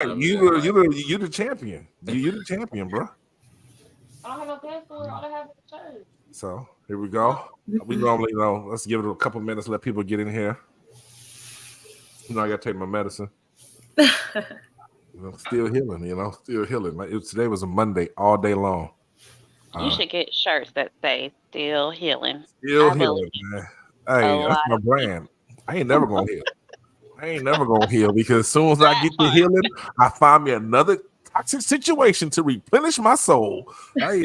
You the champion. You the champion, bro. I don't have no passport. All I have is a shirt. So here we go. We normally, let's give it a couple minutes, let people get in here. I gotta take my medicine. Still healing, still healing. Today was a Monday all day long. You should get shirts that say "Still Healing." Still I believe healing, man. a Hey, that's lot my of people. brand. I ain't never gonna heal. I ain't never gonna heal because as soon as I get to healing, I find me another toxic situation to replenish my soul. Because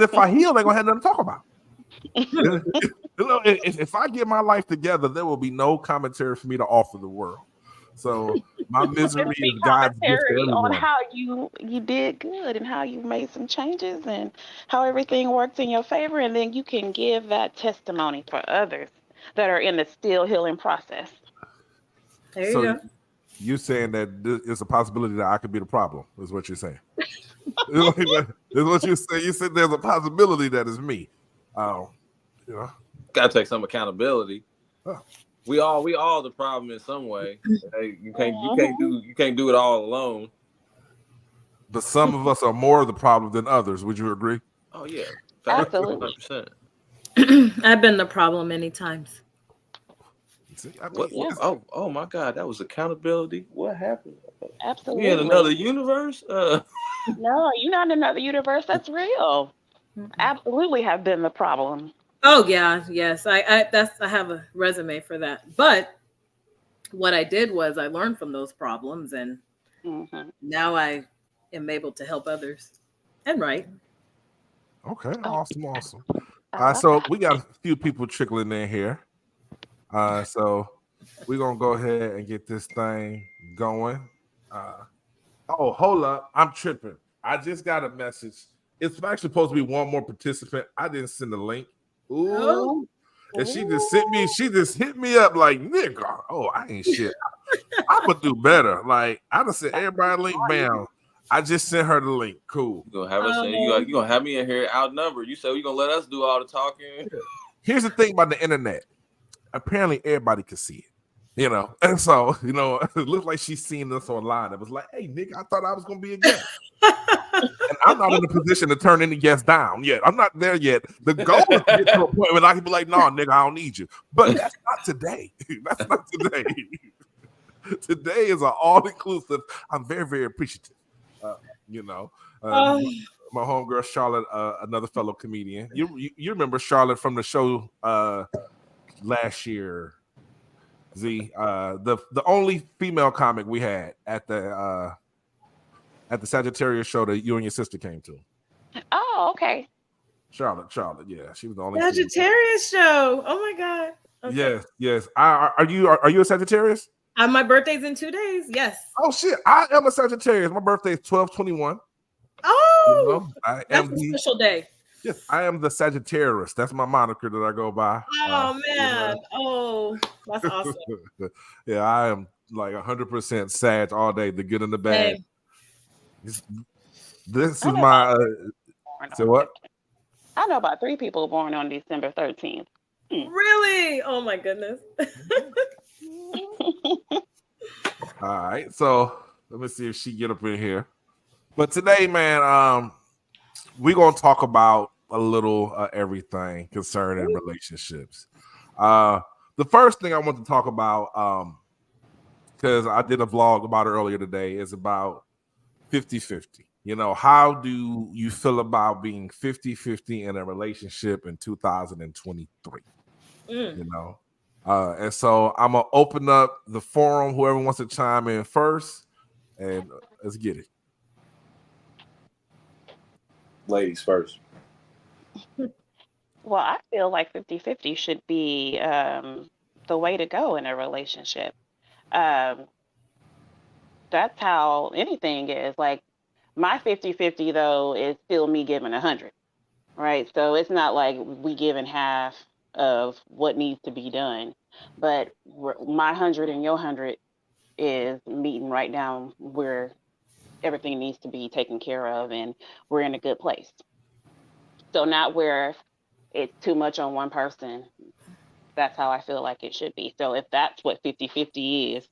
if I heal, they're gonna have nothing to talk about. If I get my life together, there will be no commentary for me to offer the world. So my misery It'll be is God's gift to commentary on everyone. how you did good and how you made some changes and how everything worked in your favor, and then you can give that testimony for others that are in the still healing process. There you So go. you saying that it's a possibility that I could be the problem, is what you're saying. Is what you say. You said there's a possibility that it's me. Um, Gotta take some accountability. Huh. We all the problem in some way. Hey, you can't do it all alone. But some of us are more the problem than others. Would you agree? Oh yeah, Absolutely. 100%. I've been the problem many times. See, What? Yeah, Oh my God, that was accountability. What happened? We in absolutely. another universe? No, you're not in another universe. That's real. Absolutely have been the problem. Oh yeah, yes. I have a resume for that. But what I did was I learned from those problems, and Hmm. now I am able to help others. And right. Okay, Oh, awesome. I love So that. we got a few people trickling in here. So we're gonna go ahead and get this thing going. Uh, oh, hold up, I'm tripping. I just got a message. It's actually supposed to be one more participant. I didn't send the link. Oh, Ooh, and she just sent me. Ooh. She just hit me up like, nigga. Oh, I ain't shit. I'm gonna do better. Like I just said, That's everybody link bam. I just sent her the link. Cool. You gonna have us? oh. You gonna have me in here outnumbered? You said you gonna let us do all the talking? Here's the thing about the internet. Apparently, everybody could see it. And so it looks like she's seen this online. It was like, hey, nigga, I thought I was gonna be a guest. And I'm not in a position to turn any guests down yet. I'm not there yet. The goal is to get to a point where I can be like, no, nigga, I don't need you. But that's not today. That's not today. Today is an all-inclusive. I'm very, very appreciative. Uh, you know, uh, Oh, my homegirl Charlotte, another fellow comedian. You remember Charlotte from the show last year? The only female comic we had at the Sagittarius show that you and your sister came to. Oh, okay. Charlotte, yeah, she was the only female. Sagittarius show. Oh my god. Okay. Yes. Are you a Sagittarius? My birthday's in 2 days. Yes. Oh shit, I am a Sagittarius. My birthday is 12/21. Oh, I that's am a special day. I am the Sagittarius. That's my moniker that I go by. Oh man. Oh, that's awesome. Yeah, I am like 100% Sag all day, the good and the bad. Same. This I is know about my. born So on what? September. I know about 3 people born on December 13th. Hmm. Really? Oh my goodness. All right, so let me see if she get up in here. But today, man, we're gonna talk about a little everything concerning relationships. The first thing I want to talk about, because I did a vlog about it earlier today, is about 50-50. How do you feel about being 50-50 in a relationship in 2023? And so I'm gonna open up the forum. Whoever wants to chime in first, and let's get it. Ladies first. Well, I feel like 50-50 should be the way to go in a relationship. Um, that's how anything is. Like my 50-50 though is still me giving 100, right? So it's not like we giving half of what needs to be done, but my 100 and your 100 is meeting right down where everything needs to be taken care of and we're in a good place. So not where it's too much on one person. That's how I feel like it should be. So if that's what 50-50 is,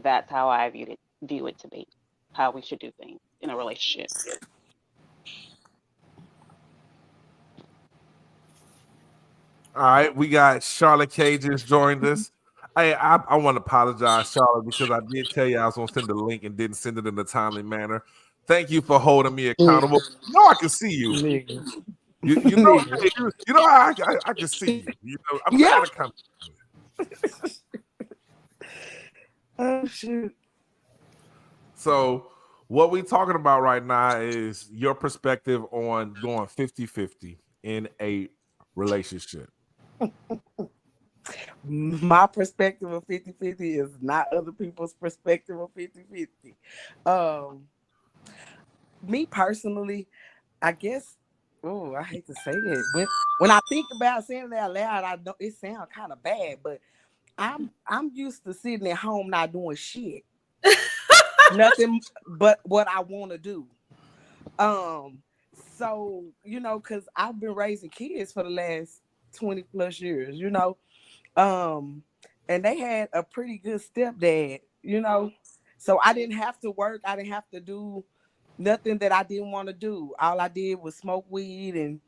that's how I viewed it. view it to be, how we should do things in a relationship. All right, we got Charlotte Cages joined us. Hey, I want to apologize, Charlotte, because I did tell you I was going to send the link and didn't send it in a timely manner. Thank you for holding me accountable. You know I can see you. Nigga. You know, hey, you know I can see you. You know, I'm Yeah. glad to come. Oh shit. So what we talking about right now is your perspective on going 50-50 in a relationship. My perspective of 50-50 is not other people's perspective of 50-50. Me personally, I guess, oh, I hate to say it. When I think about saying it out loud, I know it sounds kind of bad, but I'm used to sitting at home not doing shit. Nothing but what I want to do. So, you know, because I've been raising kids for the last 20 plus years, you know. And they had a pretty good stepdad, you know. So I didn't have to work, I didn't have to do nothing that I didn't want to do. All I did was smoke weed and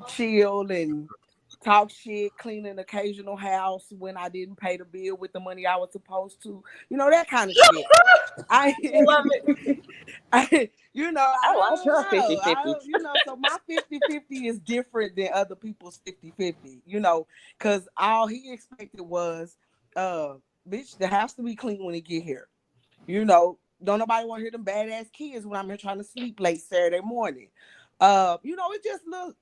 chill and talk shit, clean an occasional house when I didn't pay the bill with the money I was supposed to, you know, that kind of shit. I Love it. you know, I I like your don't know. 50-50. You know, so my 50-50 is different than other people's 50-50, you know, because all he expected was, bitch, the house to be clean when he get here. You know, don't nobody want to hear them badass kids when I'm here trying to sleep late Saturday morning. You know, it just little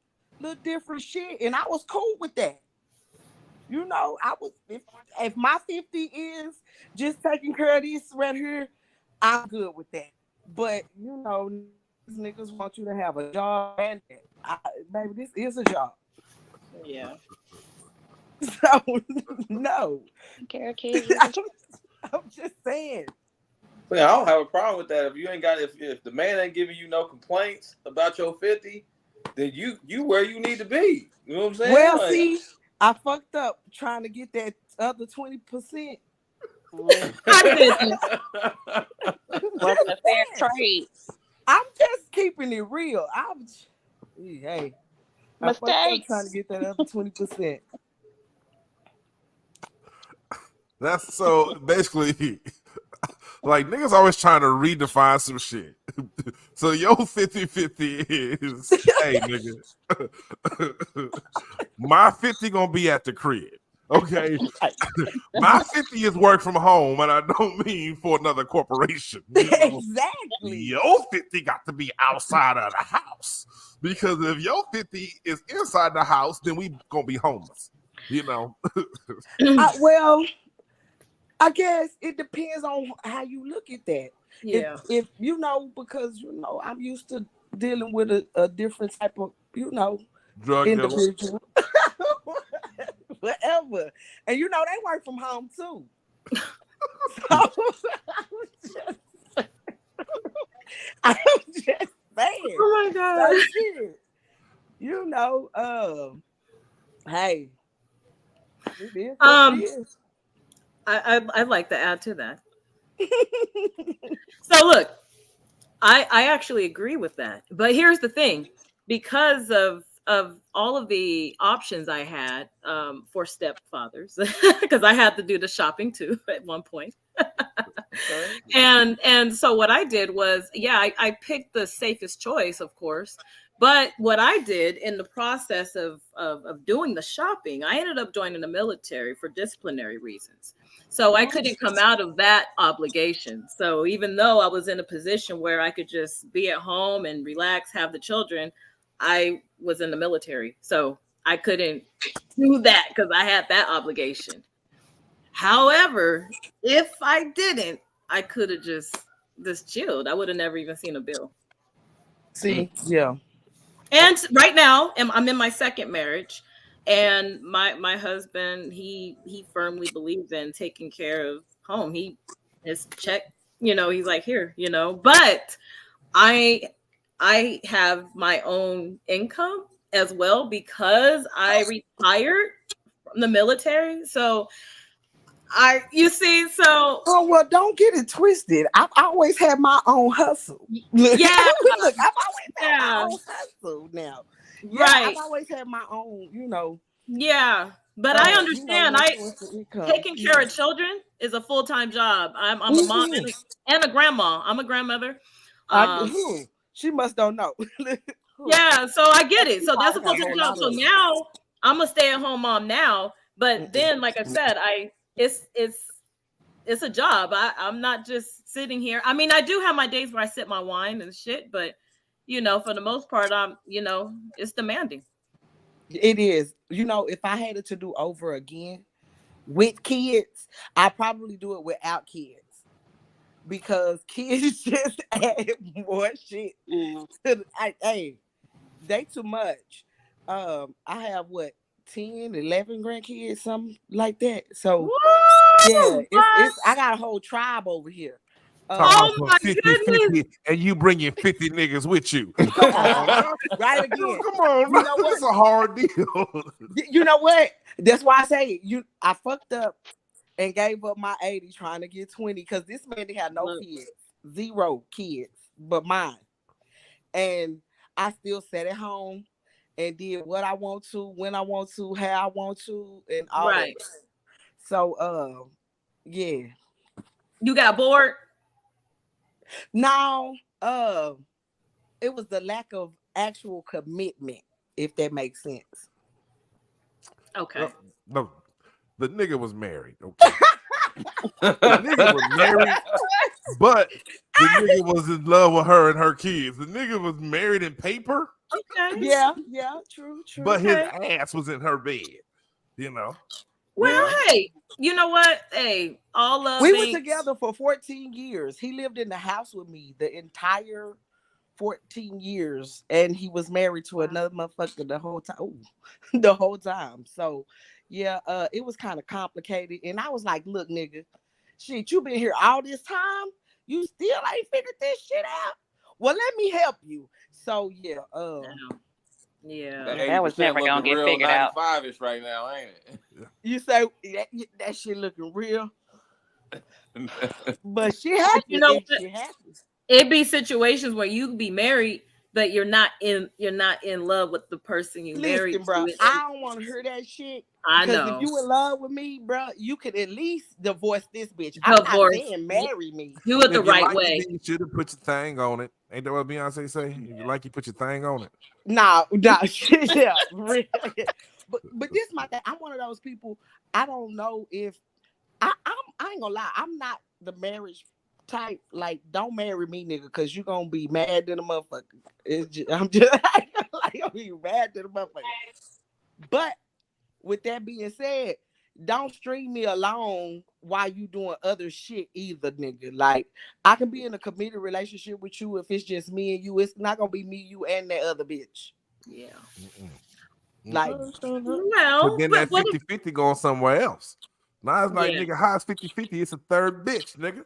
different shit, and I was cool with that. You know, I was if my 50 is just taking care of this right here, I'm good with that. But you know, these niggas want you to have a job and baby, this is a job. Yeah. So no. Care kids. I'm just saying. I don't have a problem with that. If you ain't got if the man ain't giving you no complaints about your 50, then you where you need to be. You know what I'm saying? Well, Like, see, I fucked up trying to get that other 20%. I didn't. What's a fair trade? I'm just keeping it real. Hey, I fucked up Mistakes. trying to get that other 20%. That's so basically like niggas always trying to redefine some shit. So your 50-50 is hey nigga. My 50 gonna be at the crib. Okay. My 50 is work from home, and I don't mean for another corporation. You know? Exactly. Your 50 got to be outside of the house. Because if your 50 is inside the house, then we gonna be homeless. You know. Well, I guess it depends on how you look at that. Yeah. If you know, because you know, I'm used to dealing with a different type of, you know, Drug dealer. individual. Whatever. And you know, they work from home too. I'm just saying. Oh my God. So shit. You know, hey. It is what it is. I'd like to add to that. So look, I actually agree with that. But here's the thing. Because of all of the options I had for stepfathers, because I had to do the shopping too at one point. And so what I did was, I picked the safest choice, of course. But what I did in the process of doing the shopping, I ended up joining the military for disciplinary reasons. So I couldn't come out of that obligation. So even though I was in a position where I could just be at home and relax, have the children, I was in the military. So I couldn't do that because I had that obligation. However, if I didn't, I could have just chilled. I would have never even seen a bill. See, yeah. And right now, I'm in my second marriage, and my husband, he firmly believes in taking care of home. His check, he's like, here, but I have my own income as well because I retired from the military. So You see, so Oh well, don't get it twisted. I've always had my own hustle. Look, yeah, look, I've always had my yeah, own hustle. Now, yeah, right, I've always had my own. yeah. But I understand. Your source of income. Taking care of children is a full-time job. I'm a mom Mhm. and a grandma. I'm a grandmother. She must don't know. Yeah, so I get it. So that's I a got a full-time whole job. lot So of now I'm a stay-at-home mom now. But then, like I said, it's a job. I'm not just sitting here. I mean, I do have my days where I sip my wine and shit, but for the most part, it's demanding. It is. If I had it to do over again with kids, I probably do it without kids because kids just add more shit. Hey, they too much. I have 10, 11 grandkids, something like that. So yeah, Woo! What? I got a whole tribe over here. Talking about Oh some my 50-50, goodness! and you bringing 50 niggas with you. Come on, now. Right again. Come on, You know what? it's a hard deal. You know what? That's why I say I fucked up and gave up my 80 trying to get 20 because this man didn't have no kids, 0 kids, but mine. And I still sat at home and did what I want to, when I want to, how I want to, and all Right. that. So, yeah. You got bored? Now, it was the lack of actual commitment, if that makes sense. Okay. No, the nigga was married. Okay. The nigga was married, but the nigga was in love with her and her kids. The nigga was married in paper. Okay. Yeah, true. But his ass was in her bed. Well, hey, you know what? Hey, all of we were together for 14 years. He lived in the house with me the entire 14 years, and he was married to another motherfucker the whole time. Ooh, the whole time. So, yeah, it was kind of complicated. And I was like, "Look, nigga, shit, you been here all this time. You still ain't figured this shit out. Well, let me help you." So, yeah, yeah, that was never gonna get figured out. 95-ish right now, ain't it? You say that shit looking real, but she happy. You know, she happy. It'd be situations where you be married, but you're not in love with the person you married. Listen, bro, I don't want to hear that shit. I Because know. if you in love with me, bro, you could at least divorce this bitch. I'm not saying marry me. Do it the right way. You should have put your thing on it. Ain't that what Beyonce say? If you like, you put your thing on it. Nah, shit, yeah. But this is my thing. I'm one of those people. I don't know if I ain't gonna lie. I'm not the marriage type. Like, don't marry me, nigga, because you're gonna be mad than a motherfucker. I'm just like, I'll be mad than a motherfucker. But with that being said, don't string me along while you doing other shit either, nigga. Like, I can be in a committed relationship with you if it's just me and you. It's not gonna be me, you, and that other bitch. Yeah. Like, well, but then that 50-50 going somewhere else. Now it's like, nigga, how is 50-50? It's a third bitch, nigga.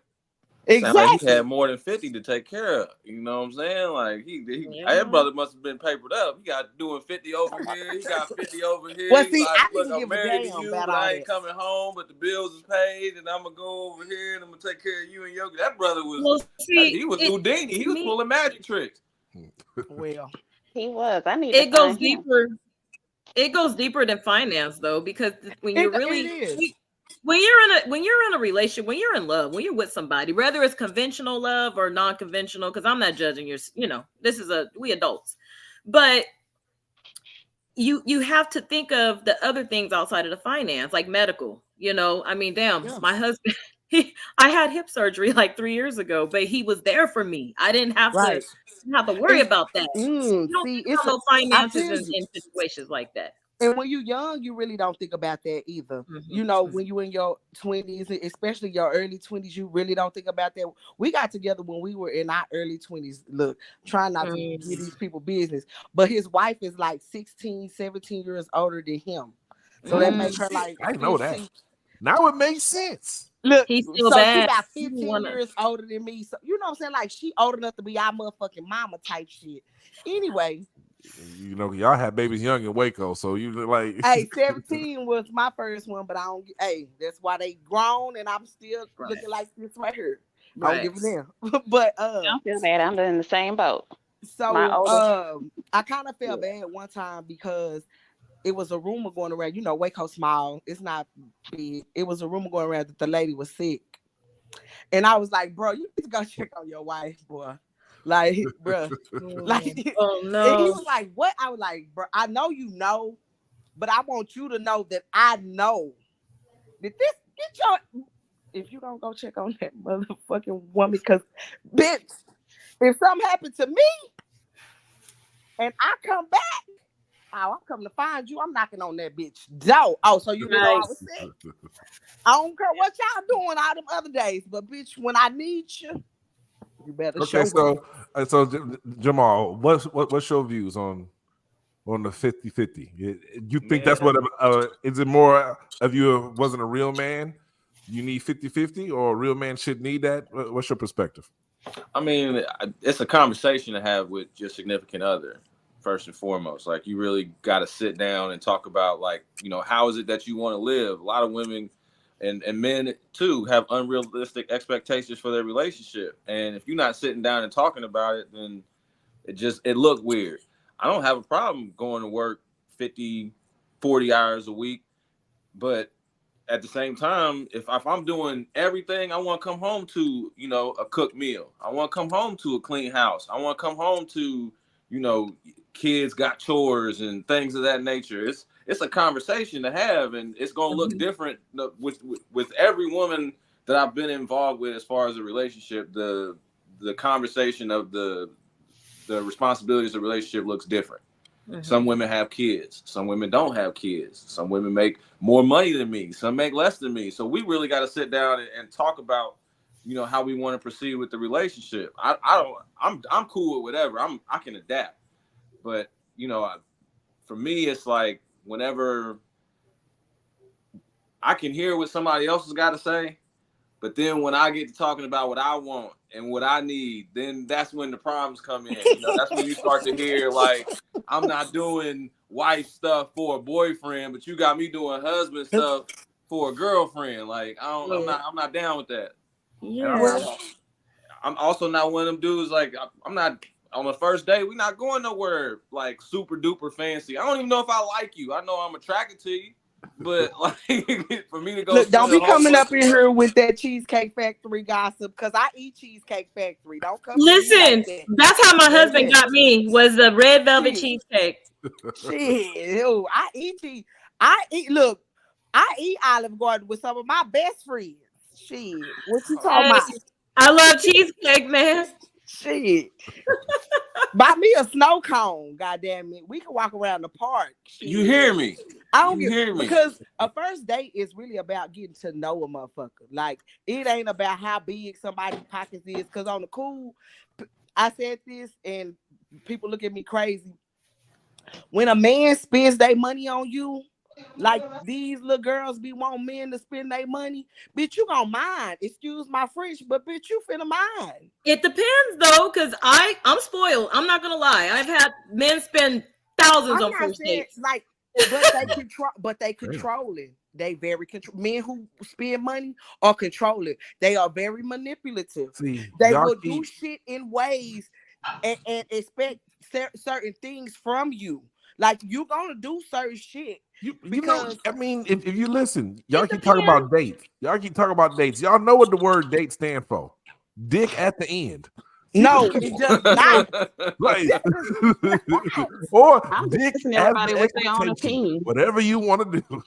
Exactly. Like he had more than 50 to take care of. You know what I'm saying? Like that brother must have been papered up. He got doing 50 over here. He got 50 over here. Well, see, like, I look, didn't I'm give married a damn to you, about but all I ain't that. coming home. But the bills is paid, and I'm gonna go over here and I'm gonna take care of you and your. That brother was. He was Houdini. He was pulling magic tricks. Well, he was. I need. It goes deeper. It goes deeper than finance, though, because when you're when you're in a relationship, when you're in love, when you're with somebody, whether it's conventional love or non-conventional, because I'm not judging your, this is we adults, but you have to think of the other things outside of the finance, like medical. I mean, damn, my husband, I had hip surgery like 3 years ago, but he was there for me. I didn't have to worry about that. You don't think about no finances in situations like that. And when you're young, you really don't think about that either. When you're in your 20s, especially your early 20s, you really don't think about that. We got together when we were in our early 20s. Look, trying not to give these people business. But his wife is like 16, 17 years older than him. So that makes her like I know that. Now it makes sense. Look, he's still so bad. She about 15 years older than me. So you know what I'm saying? Like, she old enough to be our motherfucking mama type shit. Anyway, You know, y'all had babies young in Waco, so you like. Hey, 17 was my first one, but I don't. Hey, that's why they grown, and I'm still Right. looking like this right here. I don't Right. give a damn. But I don't feel bad. I'm in the same boat. My so oldest. I kind of felt bad one time because it was a rumor going around. You know, Waco small. It's not big. It was a rumor going around that the lady was sick, and I was like, bro, you need to go check on your wife, boy. Like, bro, like, Oh and he no. was like, what? I was like, bro, I know you know, but I want you to know that I know that this get your. If you don't go check on that motherfucking woman, because bitch, if something happened to me and I come back, oh, I'm coming to find you. I'm knocking on that bitch door. Oh, so you didn't know I Right. was sick? I don't care what y'all doing all them other days, but bitch, when I need you, you better show Okay, up. so Jamal, what's your views on the 50-50? You think that's what is it more of you wasn't a real man? You need 50-50, or a real man should need that? What's your perspective? I mean, it's a conversation to have with your significant other, first and foremost. Like, you really got to sit down and talk about, like, you know, how is it that you want to live? A lot of women and men too have unrealistic expectations for their relationship. And if you're not sitting down and talking about it, then it looked weird. I don't have a problem going to work 50, 40 hours a week, but at the same time, if I'm doing everything, I want to come home to, you know, a cooked meal. I want to come home to a clean house. I want to come home to, you know, kids got chores and things of that nature. It's a conversation to have, and it's gonna look different with every woman that I've been involved with as far as a relationship. The conversation of the responsibilities of the relationship looks different. Mhm. Some women have kids. Some women don't have kids. Some women make more money than me. Some make less than me. So we really got to sit down and talk about, you know, how we want to proceed with the relationship. I'm cool with whatever. I can adapt. But, you know, for me, it's like whenever I can hear what somebody else has got to say, but then when I get to talking about what I want and what I need, then that's when the problems come in. You know, that's when you start to hear, like, I'm not doing wife stuff for a boyfriend, but you got me doing husband stuff for a girlfriend. Like, I'm not down with that. Yeah. And I'm also not one of them dudes, like, I'm not on the first day. We're not going nowhere like super duper fancy. I don't even know if I like you. I know I'm attracted to you. But like, for me to go, Look, don't be coming up in here with that Cheesecake Factory gossip, because I eat Cheesecake Factory. Don't come to me Listen, like that. that's how my husband got me, was the red velvet cheesecake. Shit, ew, I eat cheese. Look, I eat Olive Garden with some of my best friends. Shit, what you talking Hey, about? I love cheesecake, man. Shit. Buy me a snow cone, goddamn it. We can walk around the park. Shit. You hear me? I don't You hear me? because a first date is really about getting to know a motherfucker. Like, it ain't about how big somebody's pockets is. Because on the cool, I said this and people look at me crazy. When a man spends their money on you, like these little girls be wanting men to spend their money, bitch, you gonna mind. Excuse my French, but bitch, you finna mind. It depends though, because I'm spoiled. I'm not gonna lie. I've had men spend thousands I'm on not first saying dates. like, but they controlling. They very control. Men who spend money are controlling. They are very manipulative. See, They y'all will do keep shit in ways and expect certain things from you. Like, you gonna do certain shit you know. because I mean, if you listen, y'all It keep talking depends. about dates. Y'all keep talking about dates. Y'all know what the word date stand for? Dick at the end. no, it does not. Like, That does not. or I'm just dick listening as everybody the with their own expectation. opinion. Whatever you want to do.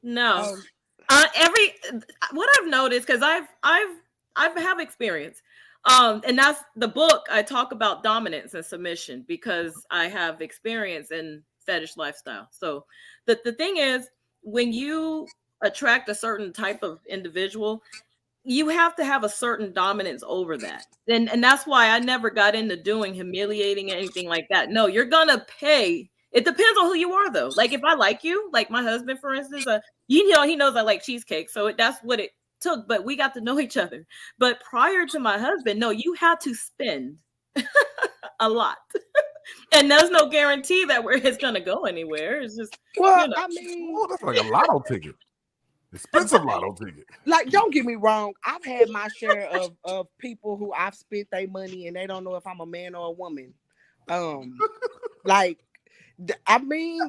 No. Um, What I've noticed, because I have experience. And that's the book. I talk about dominance and submission because I have experience in fetish lifestyle. So the thing is, when you attract a certain type of individual, you have to have a certain dominance over that. And that's why I never got into doing humiliating anything like that. No, you're gonna pay. It depends on who you are though. Like, if I like you, like my husband, for instance, you know, he knows I like cheesecake. So that's what it took, but we got to know each other. But prior to my husband, no, you had to spend a lot. And there's no guarantee that it's going to go anywhere. It's just, Well, you know. I mean, Oh, that's like a lotto ticket. Expensive lotto ticket. like, don't get me wrong. I've had my share of people who I've spent their money and they don't know if I'm a man or a woman. Like, I mean,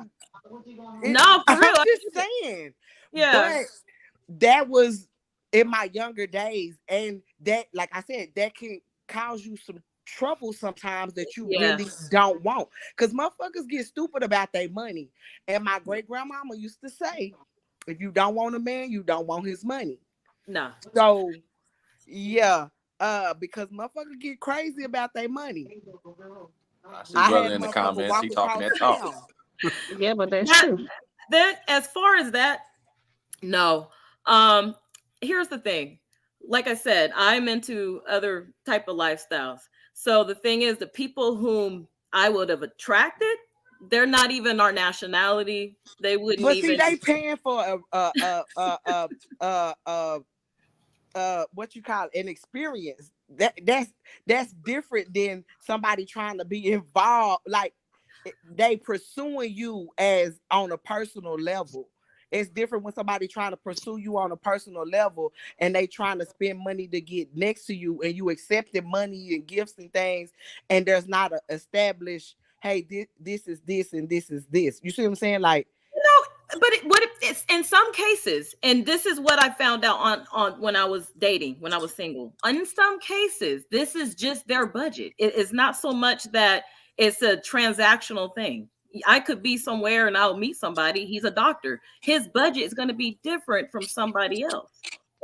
No, for I'm real. just saying. Yeah. But that was in my younger days, and that, like I said, that can cause you some trouble sometimes that you really don't want. Because motherfuckers get stupid about their money. And my great grandmama used to say, if you don't want a man, you don't want his money. No. So yeah, because motherfuckers get crazy about their money. I see I brother had in the motherfuckers comments. walk He talking across that town. talk. Yeah, but that's true. That as far as that, no. Here's the thing. Like I said, I'm into other type of lifestyles. So the thing is, the people whom I would have attracted, they're not even our nationality. They wouldn't But even. see, they paying for what you call an experience. That's different than somebody trying to be involved. Like, they pursuing you as on a personal level. It's different when somebody trying to pursue you on a personal level and they trying to spend money to get next to you, and you accepting money and gifts and things, and there's not a established, hey, this is this and this is this. You see what I'm saying? Like, But what if it's in some cases, and this is what I found out on when I was dating, when I was single. In some cases, this is just their budget. It is not so much that it's a transactional thing. I could be somewhere and I'll meet somebody. He's a doctor. His budget is going to be different from somebody else.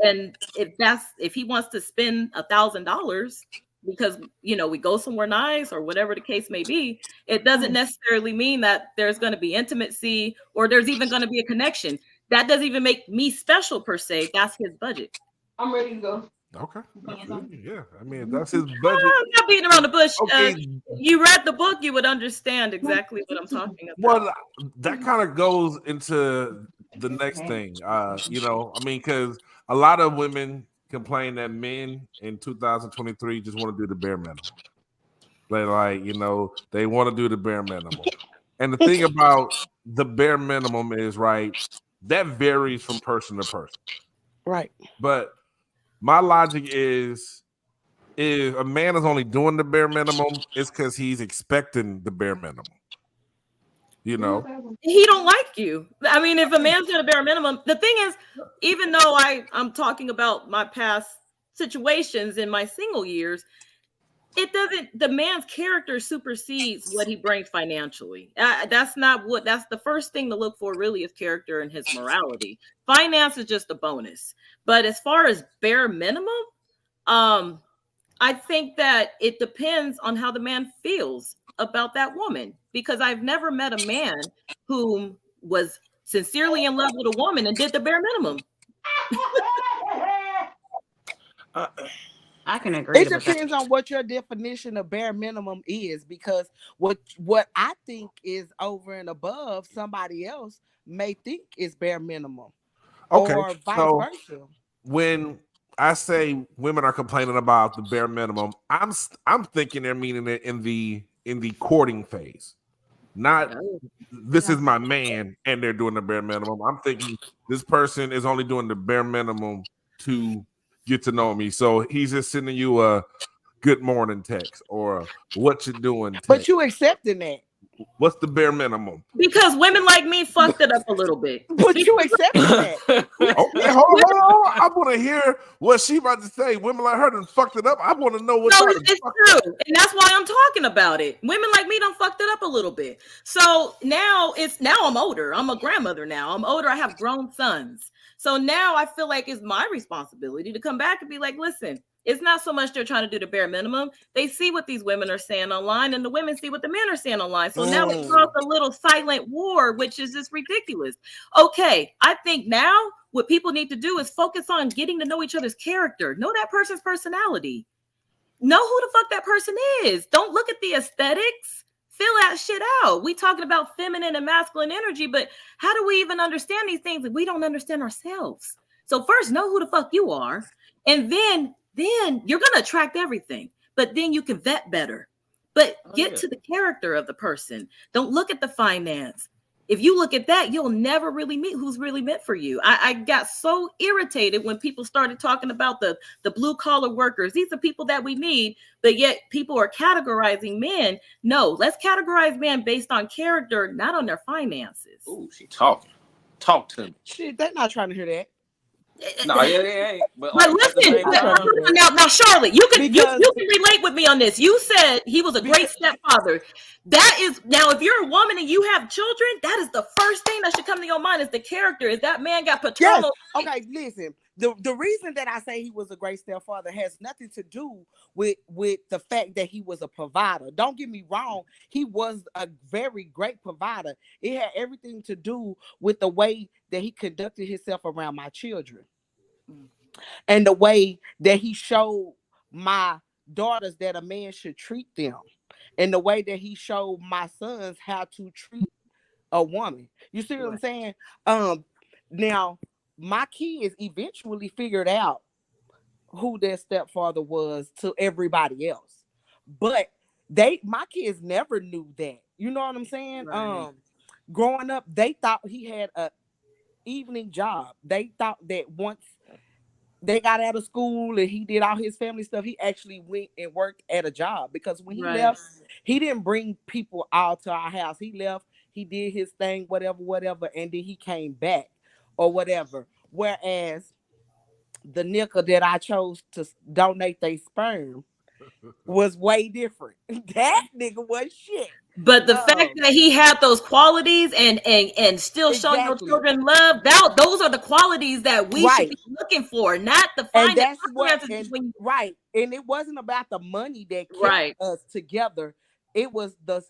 And if he wants to spend $1,000 because we go somewhere nice or whatever the case may be, it doesn't necessarily mean that there's going to be intimacy or there's even going to be a connection. That doesn't even make me special per se. That's his budget. I'm ready to go. Okay. Yeah. I mean, if that's his budget. I'm not beating around the bush. Okay. You read the book, you would understand exactly what I'm talking about. Well, that kind of goes into the next thing. I mean, because a lot of women complain that men in 2023 just want to do the bare minimum. They want to do the bare minimum. And the thing about the bare minimum is, right, that varies from person to person. right. But my logic is, if a man is only doing the bare minimum, it's because he's expecting the bare minimum. He don't like you. I mean, if a man's doing a bare minimum, the thing is, even though I'm talking about my past situations in my single years, the man's character supersedes what he brings financially. That's the first thing to look for, really, is character and his morality. Finance is just a bonus. But as far as bare minimum, I think that it depends on how the man feels about that woman, because I've never met a man who was sincerely in love with a woman and did the bare minimum. I can agree. It depends on what your definition of bare minimum is, because what I think is over and above, somebody else may think is bare minimum, or vice versa. When I say women are complaining about the bare minimum, I'm thinking they're meaning it in the courting phase, not this is my man and they're doing the bare minimum. I'm thinking this person is only doing the bare minimum to get to know me. So he's just sending you a good morning text or a what you doing text. But you accepting that. What's the bare minimum? Because women like me fucked it up a little bit. But you accepting that. Okay, hold on. I want to hear what she about to say. Women like her done fucked it up. I want to know what. No, it's true, and that's why I'm talking about it. Women like me done fucked it up a little bit. So now I'm older. I'm a grandmother now. I'm older. I have grown sons. So now I feel like it's my responsibility to come back and be like, listen, it's not so much they're trying to do the bare minimum. They see what these women are saying online, and the women see what the men are saying online. So now it caused a little silent war, which is just ridiculous. Okay, I think now what people need to do is focus on getting to know each other's character. Know that person's personality. Know who the fuck that person is. Don't look at the aesthetics. Fill that shit out. We talking about feminine and masculine energy, but how do we even understand these things if we don't understand ourselves? So first, know who the fuck you are, and then you're going to attract everything, but then you can vet better. But get to the character of the person. Don't look at the finance. If you look at that, you'll never really meet who's really meant for you. I got so irritated when people started talking about the blue collar workers. These are people that we need, but yet people are categorizing men. No, let's categorize men based on character, not on their finances. Ooh, she talking. Talk to me. Shit, they're not trying to hear that. No, yeah, they ain't. But listen, now, Charlotte, you can relate with me on this. You said he was a great stepfather. That is, now, if you're a woman and you have children, that is the first thing that should come to your mind is the character. Is that man got paternal? Yes. Okay, listen. The reason that I say he was a great stepfather has nothing to do with the fact that he was a provider. Don't get me wrong. He was a very great provider. It had everything to do with the way that he conducted himself around my children. And the way that he showed my daughters that a man should treat them. And the way that he showed my sons how to treat a woman. You see what I'm saying? Now, my kids eventually figured out who their stepfather was to everybody else. But my kids never knew that. You know what I'm saying? Right. Growing up, they thought he had a evening job. They thought that once they got out of school and he did all his family stuff, he actually went and worked at a job. Because when he left, he didn't bring people all to our house. He left, he did his thing, whatever, and then he came back or whatever. Whereas the nigga that I chose to donate their sperm was way different. That nigga was shit. But the fact that he had those qualities and still showing your children love, those are the qualities that we should be looking for, not the finances. Right. And it wasn't about the money that kept us together. It was the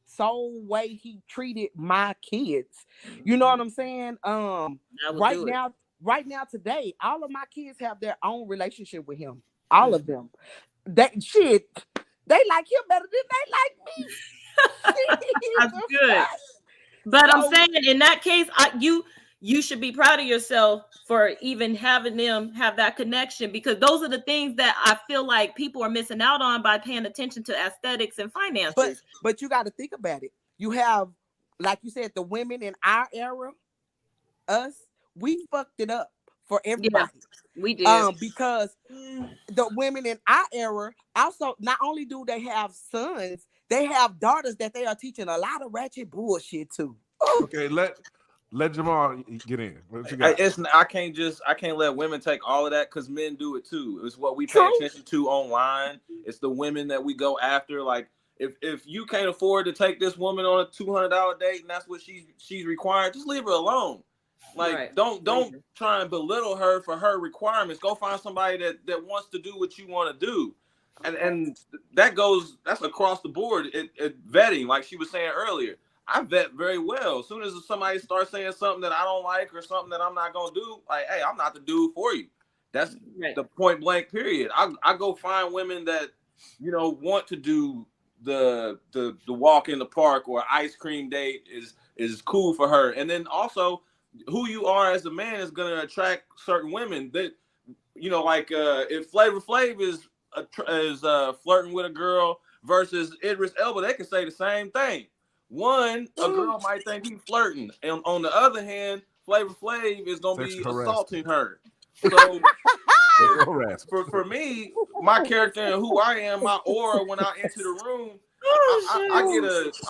sole way he treated my kids. You know what I'm saying? Right now, today, all of my kids have their own relationship with him. All of them. That shit. They like him better than they like me. That's good. But I'm saying in that case, you should be proud of yourself for even having them have that connection, because those are the things that I feel like people are missing out on by paying attention to aesthetics and finances. But you got to think about it. You have, like you said, the women in our era, us, we fucked it up for everybody. Yeah, we did. Because the women in our era also, not only do they have sons, they have daughters that they are teaching a lot of ratchet bullshit to. Okay, let Jamal get in. I can't let women take all of that, because men do it too. It's what we pay attention to online. It's the women that we go after. Like, if you can't afford to take this woman on a $200 date and that's what she's required, just leave her alone. Like, don't try and belittle her for her requirements. Go find somebody that wants to do what you want to do. And that's across the board at vetting. Like she was saying earlier, I vet very well. As soon as somebody starts saying something that I don't like or something that I'm not going to do, like, hey, I'm not the dude for you. That's the point blank period. I go find women that, want to do the walk in the park or ice cream date is cool for her. And then also, who you are as a man is going to attract certain women that, like if Flavor Flav is flirting with a girl versus Idris Elba, they can say the same thing. One, a girl might think he's flirting, and on the other hand, Flavor Flav is going to be assaulting her. So for me, my character and who I am, my aura when I enter the room,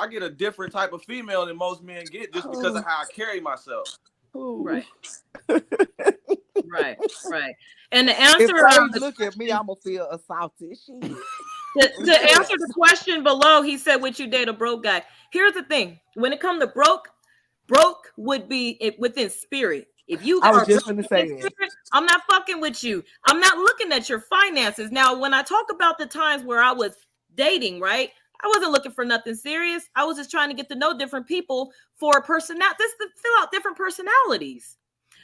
I get a different type of female than most men get just because of how I carry myself. Right. Right. And the answer, if look at me, I'm gonna feel assaulted. To answer the question below, he said, "Would you date a broke guy?" Here's the thing: when it comes to broke would be within spirit. If you, I was just gonna say that. I'm not fucking with you. I'm not looking at your finances. Now, when I talk about the times where I was dating, right? I wasn't looking for nothing serious. I was just trying to get to know different people for personality, just to fill out different personalities.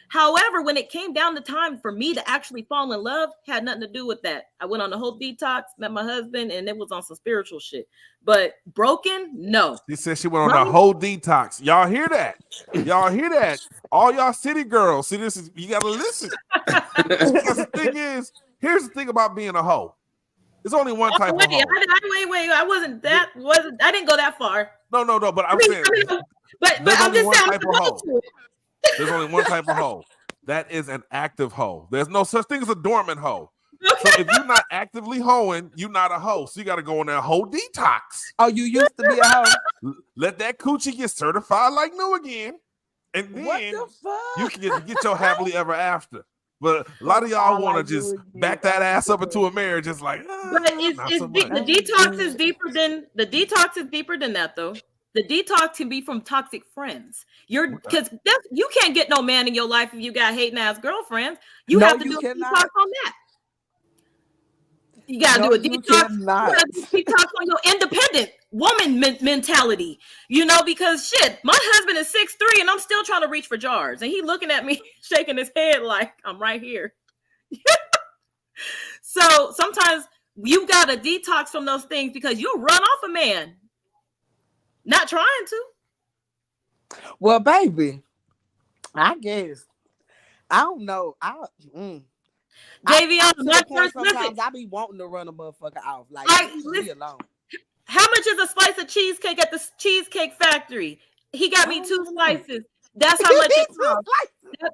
However, when it came down to time for me to actually fall in love, had nothing to do with that. I went on the whole detox, met my husband, and it was on some spiritual shit. But broken, no. She said she went on the whole detox. Y'all hear that? Y'all hear that? All y'all city girls, see this? You gotta listen. Because the thing is, here's the thing about being a hoe. It's only one type wait, of hoe. wait. I didn't go that far. No. But I'm saying but there's I'm only just one saying type of hoe. There's only one type of hoe. That is an active hoe. There's no such thing as a dormant hoe. So if you're not actively hoeing, you're not a hoe. So you got to go on there hoe detox. Oh, you used to be a hoe. Let that coochie get certified like new again, and What then the fuck? you can get your happily ever after. But a lot of y'all want to just back that ass up into a marriage. It's like, but not so much. the detox is deeper than that, though. The detox can be from toxic friends. Because you can't get no man in your life if you got hating ass girlfriends. You have to do a detox on that. You gotta do a detox. You gotta do a detox on your independent woman mentality. You know, because shit, my husband is 6'3" and I'm still trying to reach for jars, and he looking at me, shaking his head like I'm right here. So sometimes you gotta detox from those things because you'll run off a man. Not trying to. Well, baby, I guess I don't know. JV, sometimes I be wanting to run a motherfucker off. Like, leave me alone. How much is a slice of cheesecake at the Cheesecake Factory? He got me 2 slices. That's how much it costs.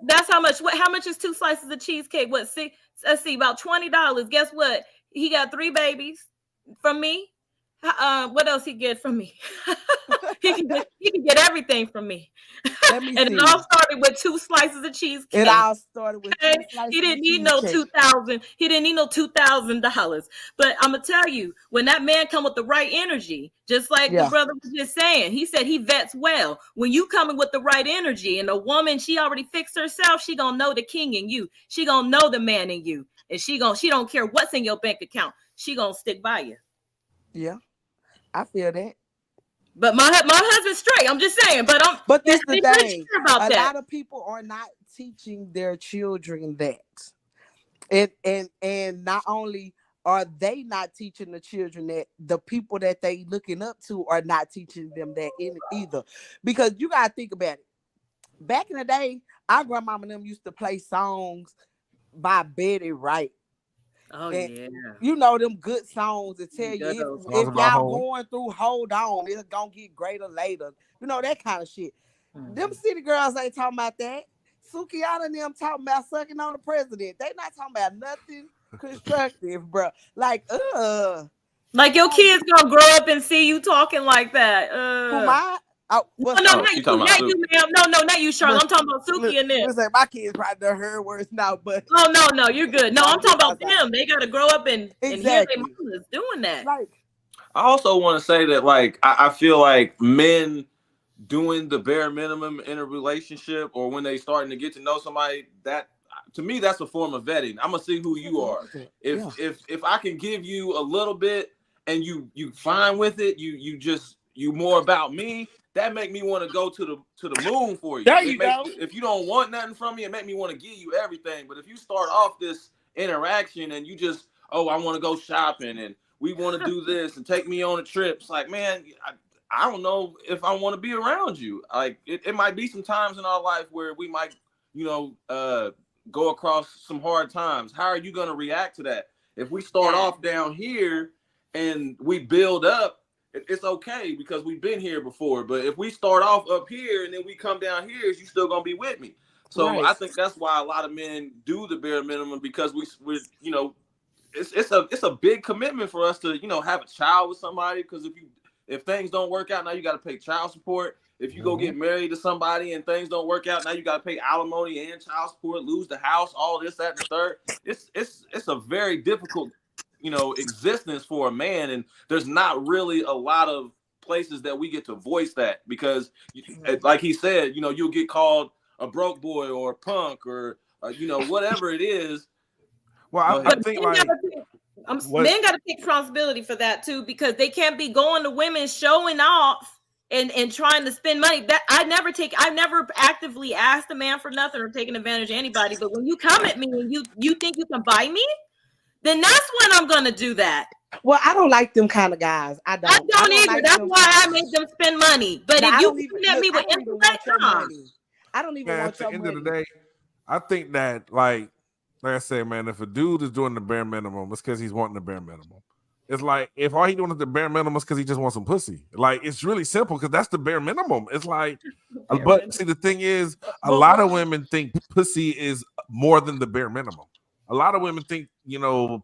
That's how much. How much is 2 slices of cheesecake? Let's see, about $20. Guess what? He got 3 babies from me. What else he get from me? he can get everything from me. And it all started with 2 slices of cheesecake. It all started with 2 slices. He didn't need no $2,000. He didn't need no $2,000. But I'm gonna tell you, when that man come with the right energy, just like the brother was just saying, he said he vets well. When you coming with the right energy, and a woman, she already fixed herself, she gonna know the king in you. She gonna know the man in you, and she don't care what's in your bank account. She gonna stick by you. Yeah, I feel that. But my husband's straight. I'm just saying. But this the thing. A lot of people are not teaching their children that, and not only are they not teaching the children that, the people that they looking up to are not teaching them that either. Because you gotta think about it. Back in the day, our grandmama and them used to play songs by Betty Wright. Oh, and, yeah. You know them good songs that tell you if y'all going through, hold on, it's gonna get greater later. You know, that kind of shit. Mm-hmm. Them city girls ain't talking about that. Sukiana and them talking about sucking on the president. They not talking about nothing constructive, bro. Like your kids gonna grow up and see you talking like that. Who my? Oh, not you, ma'am. No, not you, Charlotte. I'm talking about Suki and them. Listen, my kids probably done heard words now, but no, you're good. No, I'm talking about them. They gotta grow up and hear their mothers doing that. Like, I also want to say that, like, I feel like men doing the bare minimum in a relationship, or when they starting to get to know somebody, that to me that's a form of vetting. I'm gonna see who you are. If I can give you a little bit and you fine with it, you more about me. That make me want to go to the moon for you. There you go. If you don't want nothing from me, it make me want to give you everything. But if you start off this interaction and you just, I want to go shopping and we want to do this and take me on a trip, it's like, man, I don't know if I want to be around you. Like it might be some times in our life where we might, go across some hard times. How are you going to react to that? If we start off down here and we build up, it's okay because we've been here before. But if we start off up here and then we come down here, is you still gonna be with me? So I think that's why a lot of men do the bare minimum, because we're it's a big commitment for us to have a child with somebody. Because if things don't work out, now you got to pay child support. If you go get married to somebody and things don't work out, now you got to pay alimony and child support, lose the house, all this, that, and the third. It's a very difficult existence for a man, and there's not really a lot of places that we get to voice that, because like he said, you'll get called a broke boy or a punk or whatever it is. Well, I think men got to take responsibility for that too, because they can't be going to women showing off and trying to spend money. That I've never actively asked a man for nothing or taken advantage of anybody, but when you come at me and you think you can buy me, then that's when I'm gonna do that. Well, I don't like them kind of guys. I don't either. Like that's why I make them spend money. But if you come at me with intellect, I don't even want your money. At the end of the day, I think that like I said, man, if a dude is doing the bare minimum, it's because he's wanting the bare minimum. It's like if all he doing is the bare minimum because he just wants some pussy. Like it's really simple because that's the bare minimum. It's like, but see, the thing is, a lot of women think pussy is more than the bare minimum. A lot of women think,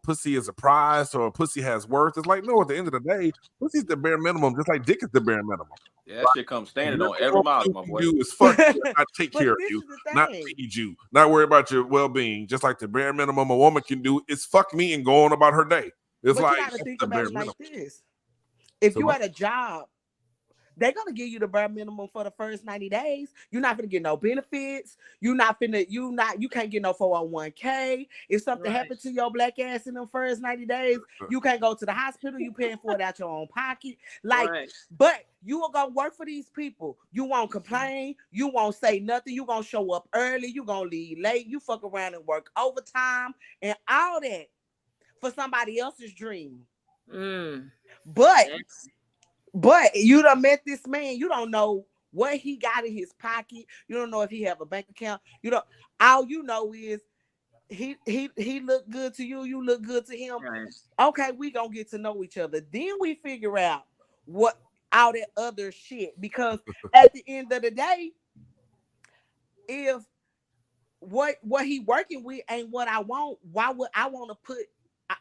pussy is a prize or pussy has worth. It's like, no, at the end of the day, pussy's the bare minimum, just like dick is the bare minimum. Yeah, that shit comes standing on every mile, my boy. Do is fuck you, not take care of you, not feed you, not worry about your well-being. Just like the bare minimum a woman can do is fuck me and go on about her day. It's but like you gotta think about it like this. If you had a job, they're gonna give you the bare minimum for the first 90 days. You're not gonna get no benefits. You can't get no 401k. If something happened to your black ass in the first 90 days, you can't go to the hospital. You paying for it out your own pocket. But you will go work for these people. You won't complain. You won't say nothing. You gonna show up early. You gonna leave late. You fuck around and work overtime and all that for somebody else's dream. But you done met this man. You don't know what he got in his pocket. You don't know if he have a bank account. All you know is he look good to you. You look good to him. Right. Okay, we gonna get to know each other. Then we figure out what all that other shit. Because at the end of the day, if what he working with ain't what I want, why would I want to put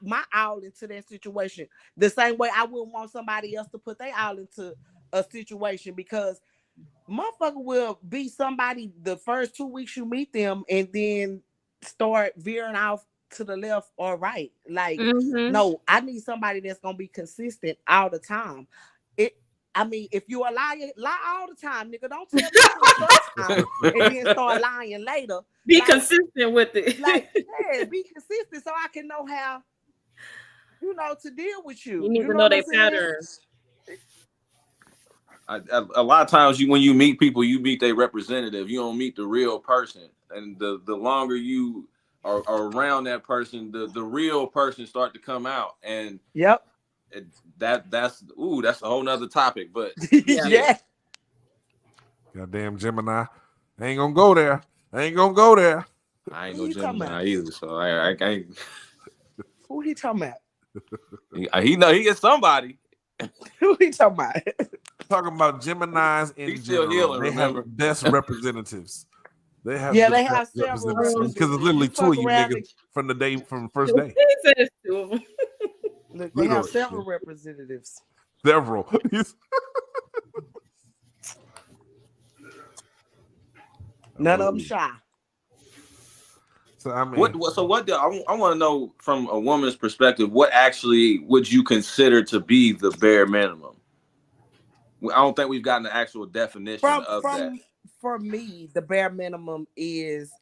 my all into that situation the same way I wouldn't want somebody else to put their all into a situation? Because motherfucker will be somebody the first 2 weeks you meet them and then start veering off to the left or right. Like, no, I need somebody that's gonna be consistent all the time. If you a liar, lie all the time, nigga. Don't tell me the first time and then start lying later. Be consistent with it. Be consistent so I can know how to deal with you. You need to know their patterns. A lot of times when you meet people, you meet their representative. You don't meet the real person. And the longer you are around that person, the real person start to come out. And that's a whole nother topic. But yeah. Goddamn Gemini. I ain't gonna go there. I ain't no Gemini either. So I can't. Who he talking about? He know he is somebody. Who he talking about? Talking about Geminis in He's still general. healing, they remember? have best representatives. They have several because it's literally two of you niggas from the first day. Look, they have several representatives. Several. None of them shy. So I mean, what I want to know from a woman's perspective, what actually would you consider to be the bare minimum? I don't think we've gotten the actual definition of that. For me, the bare minimum is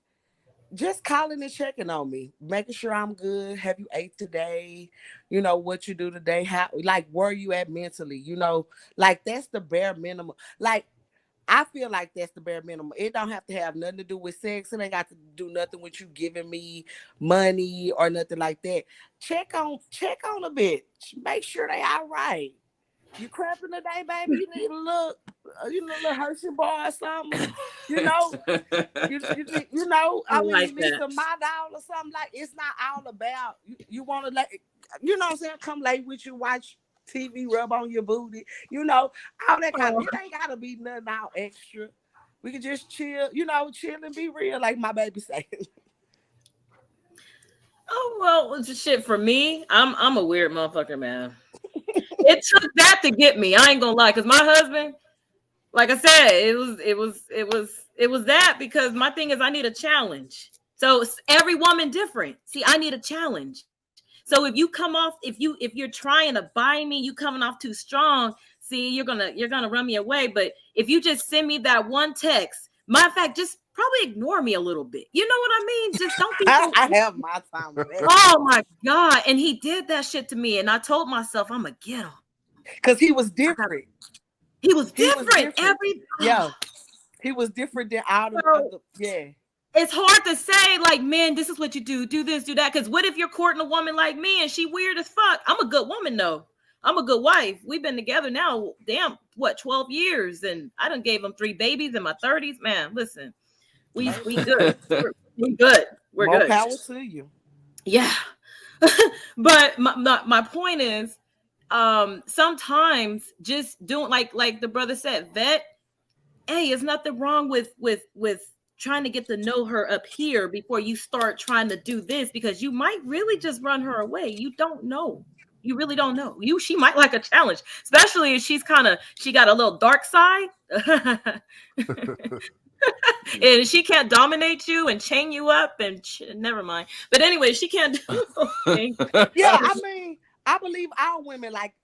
just calling and checking on me, making sure I'm good. Have you ate today? What you do today? How, where you at mentally? That's the bare minimum. I feel like that's the bare minimum. It don't have to have nothing to do with sex. It ain't got to do nothing with you giving me money or nothing like that. Check on a bitch. Make sure they all right. You cramping today, baby? You need a little Hershey bar or something. You need some My Doll or something. Like, it's not all about you want to what I'm saying? Come lay with you, watch TV, rub on your booty, all that kind of. It ain't gotta be nothing out extra. We can just chill, chill and be real, like my baby say. Oh well, shit for me. I'm a weird motherfucker, man. It took that to get me. I ain't gonna lie, because my husband, like I said, it was that, because my thing is I need a challenge. So every woman different. See, I need a challenge. So if you come off, if you're trying to buy me, you coming off too strong, see, you're gonna run me away. But if you just send me that one text, matter of fact, just probably ignore me a little bit. You know what I mean? Just don't be. I have my time with that. Oh my God! And he did that shit to me, and I told myself I'm gonna get him because he was different. He was different. He was different than all the other. Yeah. It's hard to say, like, man, this is what you do this, do that. Because what if you're courting a woman like me and she weird as fuck? I'm a good woman, though. I'm a good wife. We've been together now, 12 years. And I done gave him 3 babies in my 30s. Man, listen, we good. We good. We're More good. Power to you. Yeah. But my point is, sometimes just doing like the brother said, vet. Hey, there's nothing wrong with trying to get to know her up here before you start trying to do this, because you might really just run her away. You don't know. You really don't know. She might like a challenge, especially if she got a little dark side. And she can't dominate you and chain you up and never mind. But anyway, she can't do those things. Yeah, I mean, I believe all women like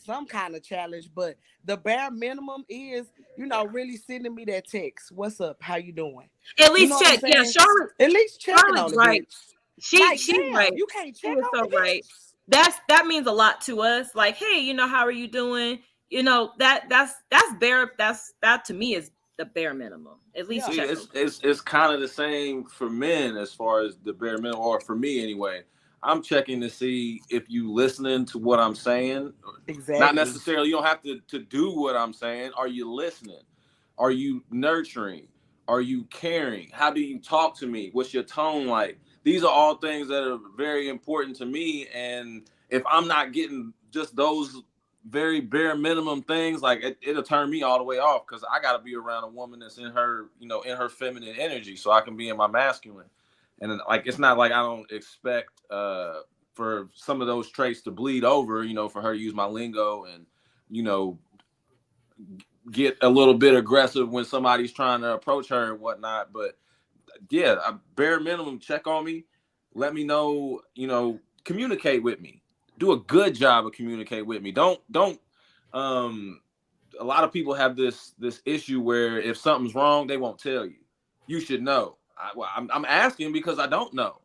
some kind of challenge, but the bare minimum is, really sending me that text. What's up? How you doing? At You know least what I'm check. Yeah, saying? Charlotte. At least checking on Charlotte's the right. bitch. Like, She's damn, right. you can't She check is on so the right. bitch. That means a lot to us. Like, hey, how are you doing? That's bare. That to me is the bare minimum. At least See, check. it's kind of the same for men as far as the bare minimum, or for me anyway. I'm checking to see if you listening to what I'm saying. Exactly. Not necessarily. You don't have to do what I'm saying. Are you listening? Are you nurturing? Are you caring? How do you talk to me? What's your tone like? These are all things that are very important to me. And if I'm not getting just those very bare minimum things, like it'll turn me all the way off, because I got to be around a woman that's in her, in her feminine energy, so I can be in my masculine. And like, it's not like I don't expect for some of those traits to bleed over, for her to use my lingo and, get a little bit aggressive when somebody's trying to approach her and whatnot. But yeah, bare minimum, check on me, let me know, communicate with me, do a good job of communicate with me. Don't a lot of people have this issue where if something's wrong, they won't tell you. You should know. I'm asking because I don't know.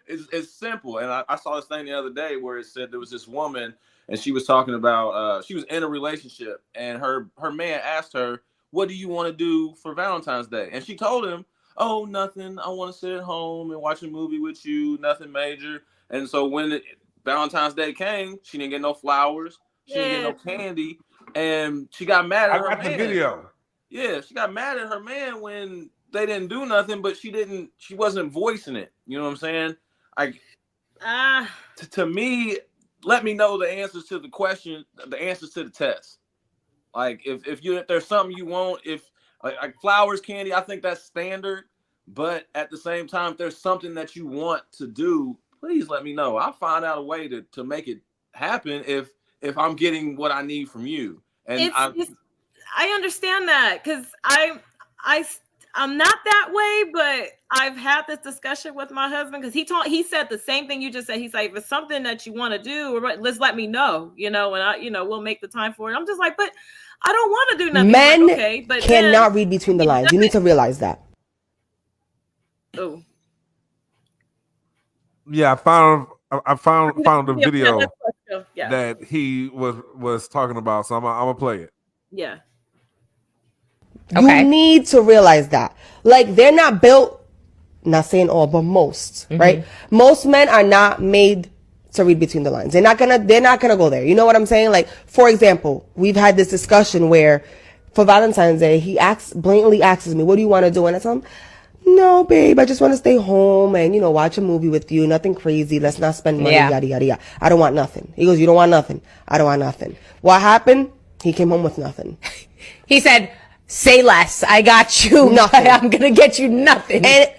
It's simple. And I saw this thing the other day where it said there was this woman, and she was talking about she was in a relationship, and her man asked her, what do you want to do for Valentine's Day? And she told him, oh, nothing. I want to sit at home and watch a movie with you. Nothing major. And so when Valentine's Day came, she didn't get no flowers. She didn't get no candy. And she got mad at her man. I got the video. Yeah, she got mad at her man when they didn't do nothing, but she wasn't voicing it. You know what I'm saying? Like, to me, let me know the answers to the question, the answers to the test. Like, if there's something you want, if like flowers, candy, I think that's standard. But at the same time, if there's something that you want to do, please let me know. I'll find out a way to make it happen if I'm getting what I need from you. And I understand that, because I'm not that way, but I've had this discussion with my husband, because he said the same thing you just said. He's like, if it's something that you want to do, let's let me know, and we'll make the time for it. I'm just like, but I don't want to do nothing. Men like, okay, but cannot read between the lines. You need to realize that. Oh. Yeah, I found the video that he was talking about, so I'm gonna play it. Yeah. Okay. You need to realize that. Like, they're not built, not saying all, but most, right? Most men are not made to read between the lines. They're not gonna go there. You know what I'm saying? Like, for example, we've had this discussion where for Valentine's Day, he blatantly asks me, what do you want to do? And I tell him, no, babe, I just want to stay home and, watch a movie with you. Nothing crazy. Let's not spend money, yada, yada, yada. I don't want nothing. He goes, you don't want nothing. I don't want nothing. What happened? He came home with nothing. He said, say less. I got you. Nothing. I'm going to get you nothing. And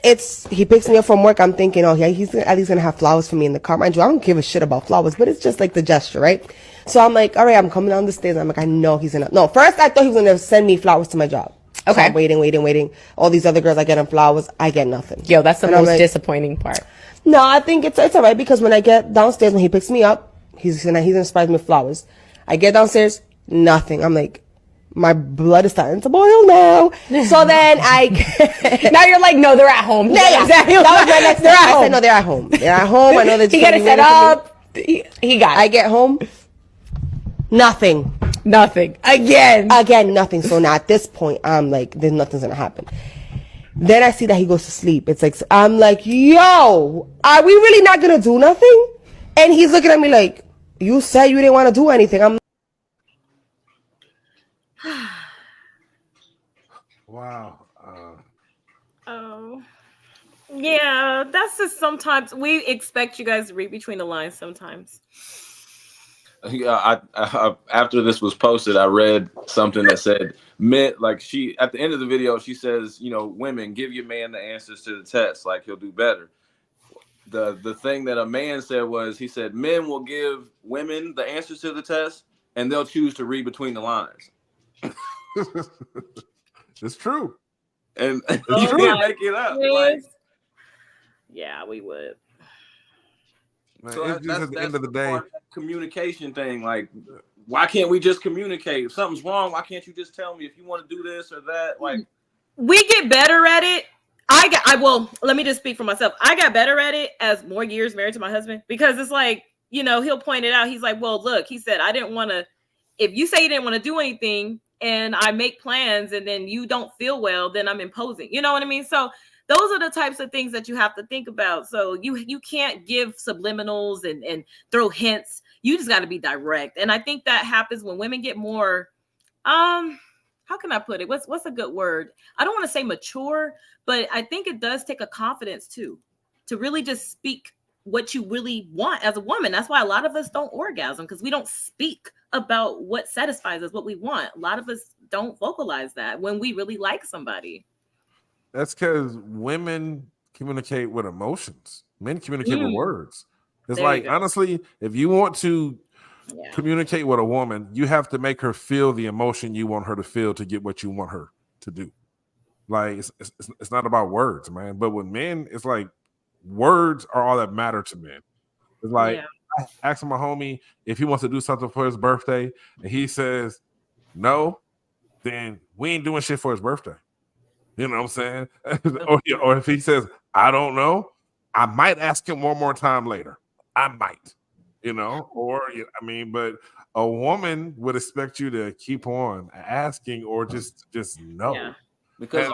he picks me up from work. I'm thinking, oh, yeah, he's at least going to have flowers for me in the car. Mind you, I don't give a shit about flowers, but it's just like the gesture, right? So I'm like, all right, I'm coming down the stairs. I'm like, I know he's going to. No, first I thought he was going to send me flowers to my job. Okay. So I'm waiting. All these other girls, I get them flowers. I get nothing. Yo, that's the most disappointing part. No, I think it's all right, because when I get downstairs, when he picks me up, he's gonna surprise me with flowers. I get downstairs, nothing. I'm like, my blood is starting to boil now. So then now you're like, no, they're at home. Yeah, exactly. That was my next thing. I said, no, they're at home. They're at home. I know that he got it set up. He got it. I get home, nothing. Again, nothing. So now at this point, I'm like, there's nothing's gonna happen. Then I see that he goes to sleep. It's like, I'm like, yo, are we really not gonna do nothing? And he's looking at me like, you said you didn't want to do anything. I'm Wow. Oh. Yeah, that's just sometimes we expect you guys to read between the lines sometimes. Yeah, I after this was posted, I read something that said men, like, she at the end of the video she says, you know, women, give your man the answers to the test, like he'll do better. The thing that a man said was, he said men will give women the answers to the test and they'll choose to read between the lines. It's true. And It's you true. can't make it up. Like, yeah, we would. Man, so it's just at the end of the day. part of that communication thing. Like, why can't we just communicate? If something's wrong, why can't you just tell me if you want to do this or that? Like, We get better at it. Well, let me just speak for myself. I got better at it as more years married to my husband, because it's like, you know, he'll point it out. He's like, well, look, he said, I didn't want to, if you say you didn't want to do anything and I make plans and then you don't feel well, then I'm imposing. You know what I mean? So those are the types of things that you have to think about. So you can't give subliminals and throw hints. You just got to be direct. And I think that happens when women get more, how can I put it? What's a good word? I don't want to say mature, but I think it does take a confidence too, to really just speak what you really want as a woman. That's why a lot of us don't orgasm, because we don't speak about what satisfies us, what we want. A lot of us don't vocalize that when we really like somebody. That's because women communicate with emotions. Men communicate with words. It's There like, you go. honestly, if you want to communicate with a woman, you have to make her feel the emotion you want her to feel to get what you want her to do. Like, it's not about words, man. But with men, it's like words are all that matter to men. It's like, I asked my homie if he wants to do something for his birthday, and he says no, then we ain't doing shit for his birthday. You know what I'm saying? or if he says, I don't know, I might ask him one more time later. I might, you know, or I mean, but a woman would expect you to keep on asking or just no. Yeah. because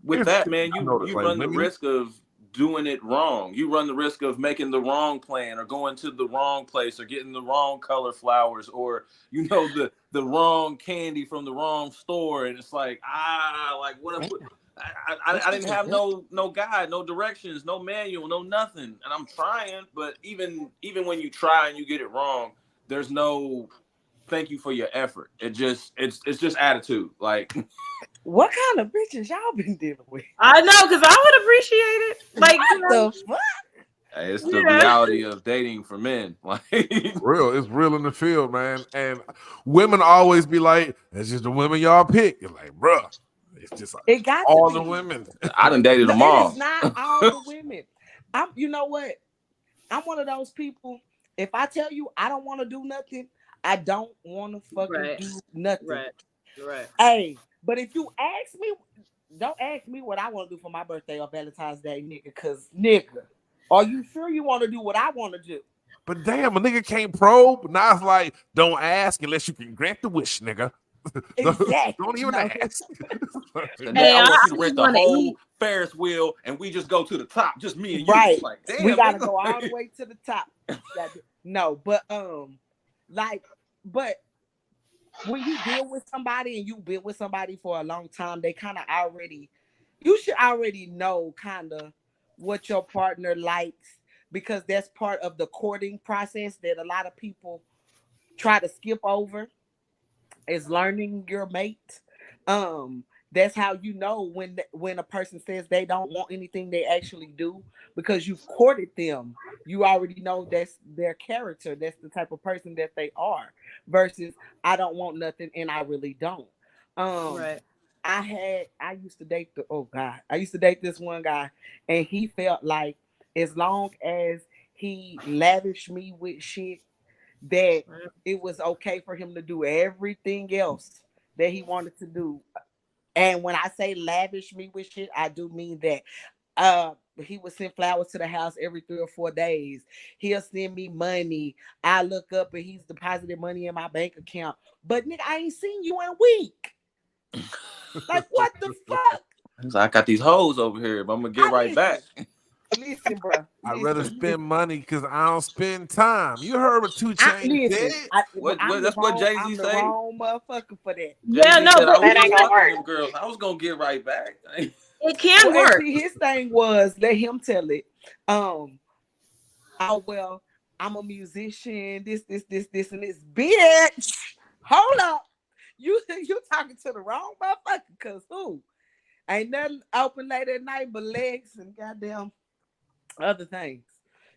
with that, man, you like, run the women, risk of doing it wrong. You run the risk of making the wrong plan or going to the wrong place or getting the wrong color flowers or, you know, the wrong candy from the wrong store. And it's like, like, what if I didn't have no guide, no directions, no manual, no nothing. And I'm trying, but even when you try and you get it wrong, there's no thank you for your effort. It's just attitude. Like, what kind of bitches y'all been dealing with? I know, because I would appreciate it. Like, you know, The fuck? hey, it's the reality of dating for men. Like, it's real in the field, man. And women always be like, "That's just the women y'all pick." You're like, bruh, it's just like, It got all to be. the women. I done dated them all. It's not all the women. You know what? I'm one of those people. If I tell you I don't want to do nothing, I don't want to fucking do nothing. Right. Hey, but if you ask me, don't ask me what I want to do for my birthday or Valentine's Day, nigga. Because, nigga, are you sure you want to do what I want to do? But damn, a nigga can't probe. Now it's like, don't ask unless you can grant the wish, nigga. Exactly. Don't even ask. Hey, I want you to rent the whole Ferris wheel and we just go to the top, just me and you. Right. Like, damn, we gotta go all the way to the top. No, but but when you deal with somebody and you've been with somebody for a long time, they kind of you should already know kind of what your partner likes, because that's part of the courting process that a lot of people try to skip over, is learning your mate. That's how you know when a person says they don't want anything, they actually do, because you've courted them. You already know that's their character. That's the type of person that they are. Versus, I don't want nothing and I really don't. Right. I used to date I used to date this one guy, and he felt like as long as he lavished me with shit, that it was okay for him to do everything else that he wanted to do. And when I say lavish me with shit, I do mean that he would send flowers to the house every 3 or 4 days. He'll send me money. I look up and he's deposited money in my bank account. But nigga, I ain't seen you in a week. Like, what the fuck? I got these hoes over here, but I'm gonna get right back. Listen, bro. I'd rather spend money because I don't spend time. You heard what 2 Chainz did? That's what Jay-Z I'm the say. wrong motherfucker for that. Yeah, no, but that ain't gonna work. Girls, I was gonna get right back. It can work. See, his thing was, let him tell it. Oh well, I'm a musician, this, and this. Bitch, hold up. You talking to the wrong motherfucker, cause who? Ain't nothing open late at night but legs and goddamn other things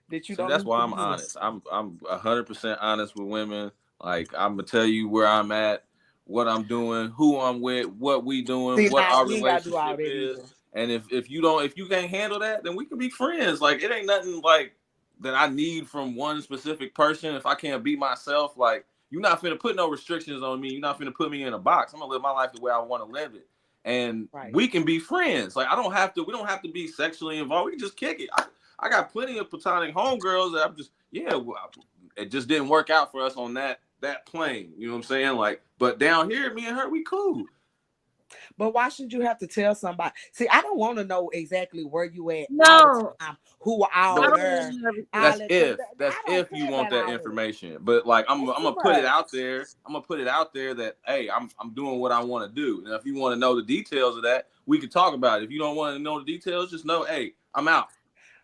that you See, don't that's need why to I'm be. honest. I'm 100% honest with women. Like I'm gonna tell you where I'm at, what I'm doing, who I'm with, what we doing, See, what now our you ain't gotta do all relationship that is. either. And if you can't handle that, then we can be friends. Like it ain't nothing like that I need from one specific person. If I can't be myself, like you're not finna put no restrictions on me. You're not finna put me in a box. I'm gonna live my life the way I want to live it. And Right. we can be friends. Like we don't have to be sexually involved. We can just kick it. I got plenty of platonic homegirls that I'm just, it just didn't work out for us on that plane. You know what I'm saying? Like, but down here, me and her, we cool. But why should you have to tell somebody? See, I don't want to know exactly where you at all No, the time, who are all I don't there. want everything. That's I if don't you care want about that all information. But like I'm That's gonna too put it much. out there. I'm gonna put it out there that hey, I'm doing what I want to do. And if you want to know the details of that, we can talk about it. If you don't want to know the details, just know, hey, I'm out.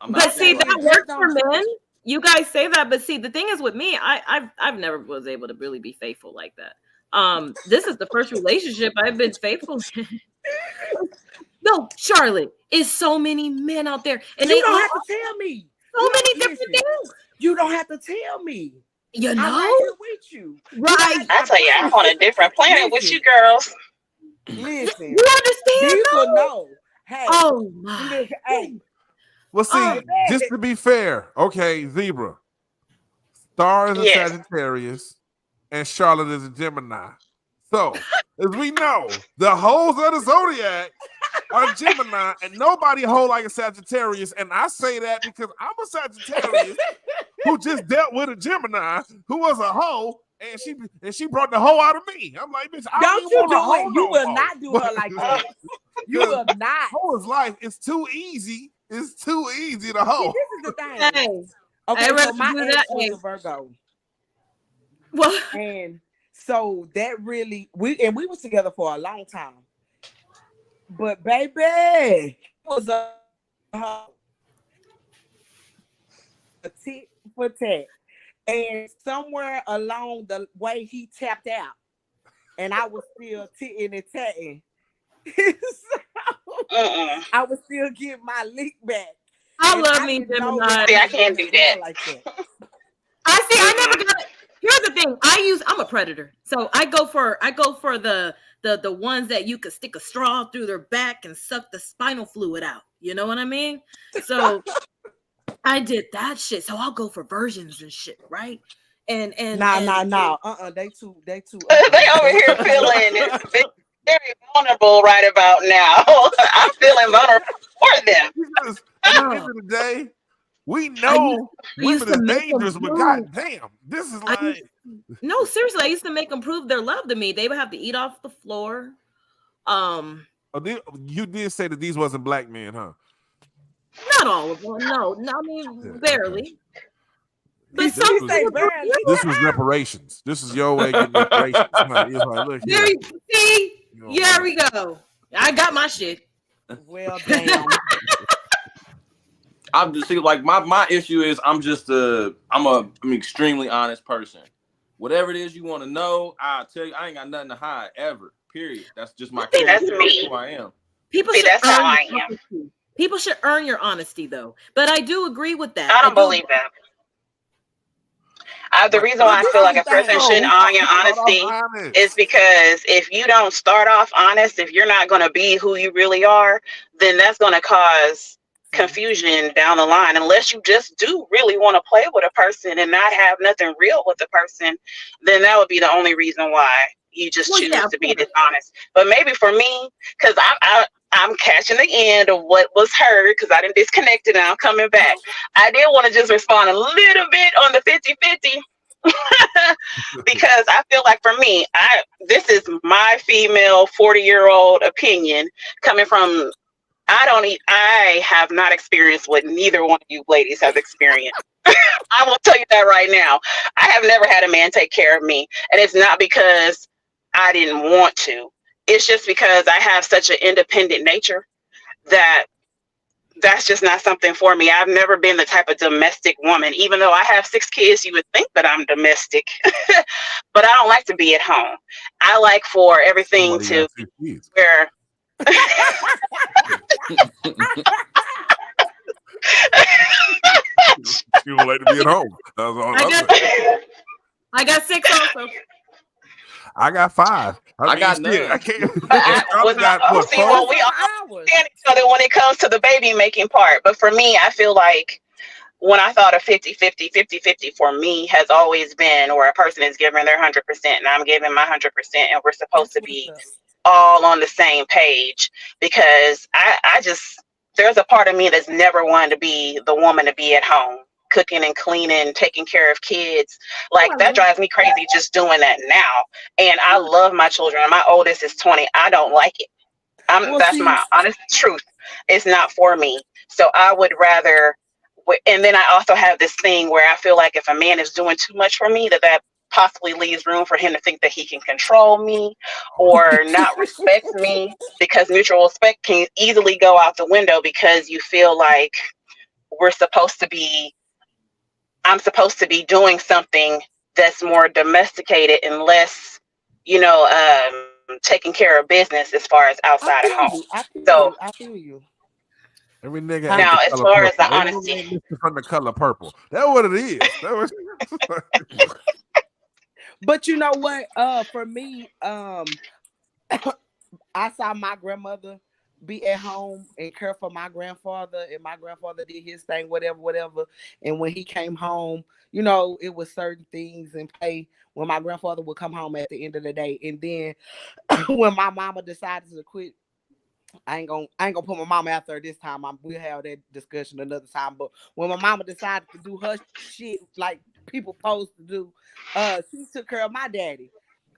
I'm But not see, there. that Just works for don't. men. You guys say that, but see, the thing is with me, I've never was able to really be faithful like that. This is the first relationship I've been faithful in. No, Charlotte, is so many men out there, and You they don't all have to tell me. so You many don't different listen. things. You don't have to tell me. You I'm know, right here with you. You don't right? have to, I I tell you, I'm promise on a you. different planet with Listen, you girls. listen. You understand Deezil though? know. Hey, Oh my! look, hey, Well, see, Oh, just to be fair, okay, Zebra, Star is a Yes. Sagittarius, and Charlotte is a Gemini. So, as we know, the hoes of the zodiac are Gemini, and nobody hoe like a Sagittarius. And I say that because I'm a Sagittarius who just dealt with a Gemini who was a hoe, and she brought the hoe out of me. I'm like, bitch, I don't don't even you want a do hoe it. You no will more. not do her like that. You will not. Hoe is life. It's too easy. It's too easy to See, hoe. this is the thing. hey, Okay, I'd so rather my do ex that. was Hey, a Virgo. well, And so that really we was together for a long time. But baby, it was a tit for tat. And somewhere along the way he tapped out. And I was still titting and tatting. So, I was still getting my lick back. I And love I me didn't know that Gemini. See, I I was can't gonna do that. down like that. I never got. Here's the thing. I'm a predator, so I go for the ones that you could stick a straw through their back and suck the spinal fluid out. You know what I mean? So I did that shit. So I'll go for versions and shit, right? And Nah. They too. They over here feeling very vulnerable right about now. I'm feeling vulnerable for them. Because at the end of the day, we I know used women to is make them dangerous, but prove. goddamn, this is I like. No, seriously, I used to make them prove their love to me. They would have to eat off the floor. Oh, you did say that these wasn't black men, huh? Not all of them. No, I mean Yeah, barely. okay. But This some was, say people barely. this was reparations. This is your way of getting reparations. Huh? It's like, look There here. you see. You know, There we go. I got my shit. Well, damn. I'm just see like my issue is I'm an extremely honest person. Whatever it is you want to know, I'll tell you. I ain't got nothing to hide ever. Period. That's just my See, that's character. me. That's who I am. People See, should that's how earn I your am. honesty. People should earn your honesty, though. But I do agree with that. I I don't do. believe that. The like, reason why I This feel is like the a person thing. should no, honor your start off honesty is honest. because if you don't start off honest, if you're not going to be who you really are, then that's going to cause confusion down the line. Unless you just do really want to play with a person and not have nothing real with the person, then that would be the only reason why you just Well, choose yeah, to of be course. dishonest. But maybe for me, because I'm catching the end of what was heard because I didn't disconnect it and I'm coming back. I did want to just respond a little bit on the 50-50 because I feel like for me, this is my female 40-year-old opinion coming from I have not experienced what neither one of you ladies have experienced. I will tell you that right now. I have never had a man take care of me. And it's not because I didn't want to. It's just because I have such an independent nature that that's just not something for me. I've never been the type of domestic woman. Even though I have 6 kids, you would think that I'm domestic, but I don't like to be at home. I like for everything Somebody to got 6 kids. where You would like to be at home. That's all I'm saying. I got 6 also. I got 5. I got shit, none. I can't. with my got what, see, 4? well, we all hours. understand each other when it comes to the baby making part. But for me, I feel like when I thought of 50-50 for me has always been where a person is giving their 100% and I'm giving my 100%, and we're supposed to be all on the same page. Because I just, there's a part of me that's never wanted to be the woman to be at home cooking and cleaning, taking care of kids. Like that drives me crazy just doing that now. And I love my children. My oldest is 20. I don't like it. That's my honest truth. It's not for me. So I would rather, and then I also have this thing where I feel like if a man is doing too much for me, that possibly leaves room for him to think that he can control me or not respect me, because mutual respect can easily go out the window because you feel like I'm supposed to be doing something that's more domesticated and less, taking care of business as far as outside of home. I feel you. Every nigga Now, ain't the as color far as the purple. Every honesty, nigga ain't from the color purple. That's what it is. That was But you know what? For me, I saw my grandmother be at home and care for my grandfather, and my grandfather did his thing, whatever. And when he came home, it was certain things in play when my grandfather would come home at the end of the day. And then when my mama decided to quit, I ain't gonna put my mama out there this time. We'll have that discussion another time. But when my mama decided to do her shit like people supposed to do, she took care of my daddy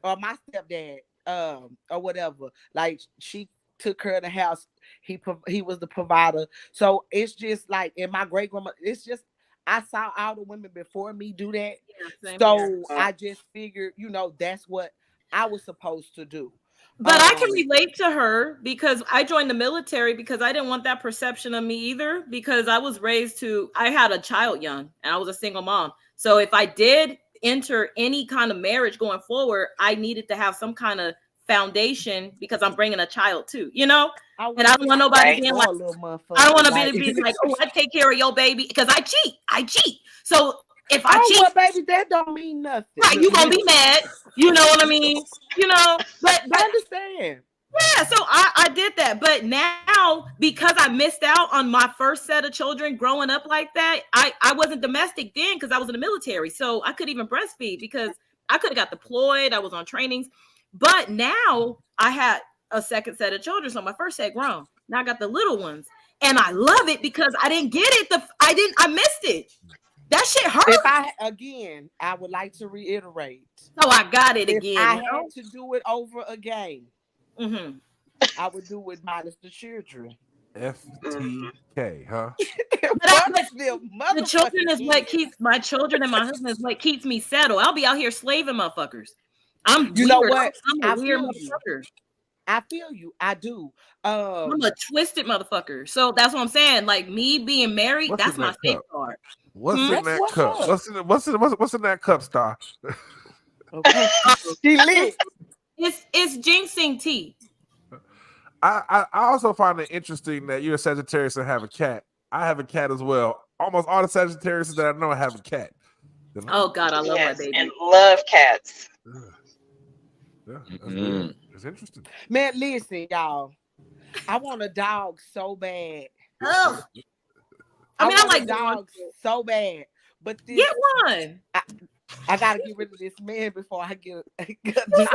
or my stepdad, or whatever. Like she took care of the house. He was the provider. So it's just like, in my great grandma, it's just, I saw all the women before me do that. Yeah, so I just figured, that's what I was supposed to do. But I can relate to her because I joined the military because I didn't want that perception of me either, because I was raised I had a child young and I was a single mom. So if I did enter any kind of marriage going forward, I needed to have some kind of foundation because I'm bringing a child too, and I don't want nobody being like, I don't want to be like, oh, I take care of your baby because I cheat. So if I cheat, well, baby, that don't mean nothing. Right, you gonna be mad. You know what I mean? But I understand. Yeah, so I did that. But now, because I missed out on my first set of children growing up like that, I wasn't domestic then because I was in the military. So I couldn't even breastfeed because I could have got deployed. I was on trainings. But now I had a second set of children. So my first set grown. Now I got the little ones. And I love it because I didn't get it. I missed it. That shit hurt. I would like to reiterate. Oh, I got it again. I had to do it over again. Mm-hmm. I would do it minus the children. FTK, huh? The children is what keeps my children and my husband is what keeps me settled. I'll be out here slaving motherfuckers. I'm weird. Know what? I'm a weird motherfucker. I feel you. I do. I'm a twisted motherfucker. So that's what I'm saying. Like me being married, that's my safeguard. What's in that cup? What's in that cup, Star? Okay. She lit. It's ginseng tea. I also find it interesting that you're a Sagittarius and have a cat. I have a cat as well. Almost all the Sagittarius that I know have a cat. Oh God, I love my baby. And love cats. Yeah, it's interesting. Man, listen, y'all. I want a dog so bad. Ugh. I like dogs so bad, but get one. I gotta get rid of this man before I get. I gotta get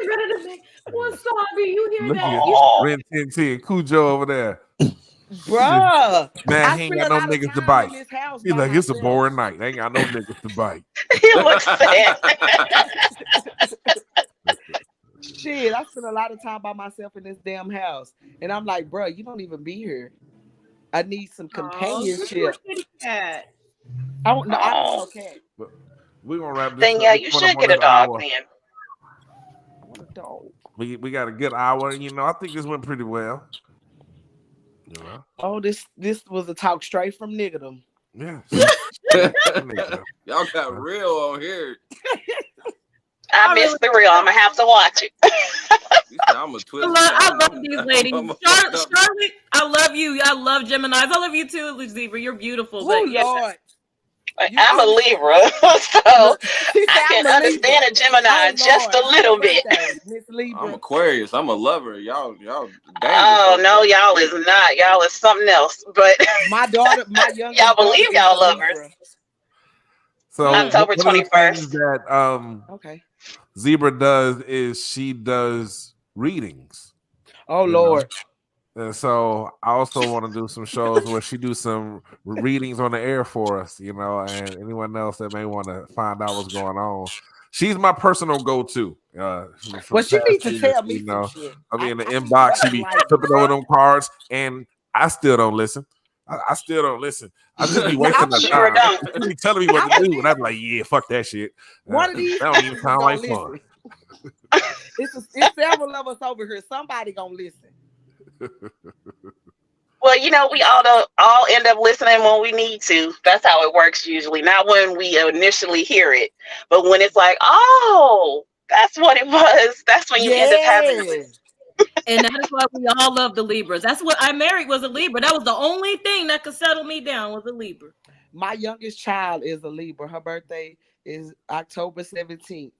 rid of this man. Wasabi, you hear that? Ren TNT and Cujo over there, bruh. Man, he ain't got no niggas to bite. He's like, it's a boring night. They ain't got no niggas to bite. He looks sad. Shit, I spend a lot of time by myself in this damn house, and I'm like, bro, you don't even be here. I need some companionship. I don't know. I don't know, cat. But we're gonna wrap this. Then up. yeah, you should get a dog. Then. I want a dog. We got a good hour. I think this went pretty well. You know? Oh, this was a talk straight from niggerdom. Yeah. Y'all got real on here. I missed the reel. I'm gonna have to watch it. You said I'm a twist. I love these ladies. Charlotte, I love you. I love Geminis. I love you too, Zebra. You're beautiful. Oh, But Lord. I'm a Libra, so I can understand a Gemini just a little bit. Miss Libra. I'm Aquarius. I'm a lover. Y'all. Oh no, y'all is not. Y'all is something else. But my daughter, my youngest. Y'all believe y'all lovers. So October 21st. That okay. Zebra does is she does readings. Oh Lord. And so I also want to do some shows where she do some readings on the air for us, you know, and anyone else that may want to find out what's going on. She's my personal go-to. Well, she needs to tell me some shit. I mean, in the inbox, she be flipping over them cards, and I still don't listen. I still don't listen. I just be wasting my time. She be telling me what to do, and I'm like, yeah, fuck that shit. One of these that don't even sound like fun. It's several of us over here. Somebody gonna listen. Well, you know, we all end up listening when we need to. That's how it works usually. Not when we initially hear it, but when it's like, oh, that's what it was. That's when you end up having to listen. And that is why we all love the Libras. That's what I married was a Libra. That was the only thing that could settle me down was a Libra. My youngest child is a Libra. Her birthday is October 17th.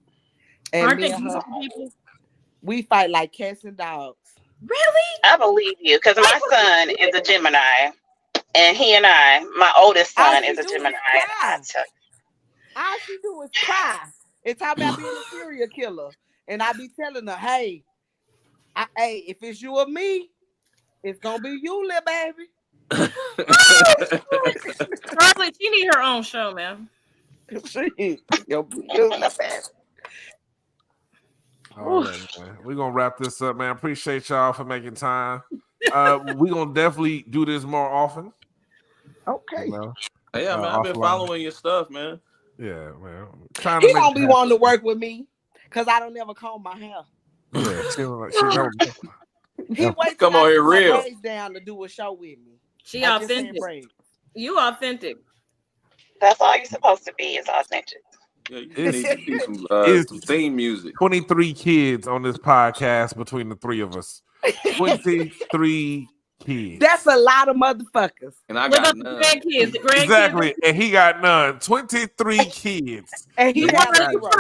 And aren't me they and her, people? we fight like cats and dogs. Really? I believe you, because my son is a Gemini, and my oldest son is a Gemini. All she do is cry and talk about being a serial killer. And I be telling her, hey, if it's you or me, it's gonna be you, little baby. Charlotte, she need her own show, man. Yo, little baby. All right, man. We're gonna wrap this up, man. Appreciate y'all for making time. We're gonna definitely do this more often. Okay. You know? Yeah, man. I've been following your stuff, man. Yeah, man. He won't be wanting to work with me because I don't ever comb my hair. Yeah, he waits come on here real ways down to do a show with me. She authentic. You authentic. That's all you're supposed to be is authentic. Yeah, you need to do some theme music. 23 kids on this podcast between the three of us. 23 kids. That's a lot of motherfuckers. And I got none. Grandkids. Exactly. And he got none. 23 kids. And he has zero.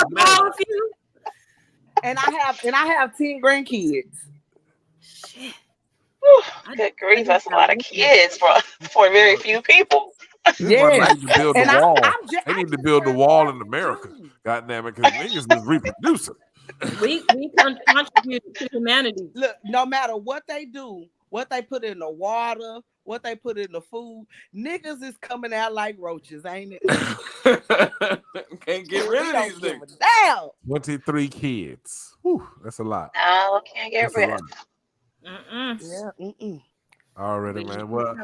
And I have 10 grandkids. Shit. Good grief, that's a lot of kids for very few people. Yeah, they need to build the wall. They need to build the wall in America. God damn it, because niggas is reproducing. We contribute to humanity. Look, no matter what they do, what they put in the water, what they put in the food, niggas is coming out like roaches, ain't it? Can't get rid of these niggas. Damn. 23 kids. Whew, that's a lot. No, can't get rid of them. Yeah. Already, man. Well,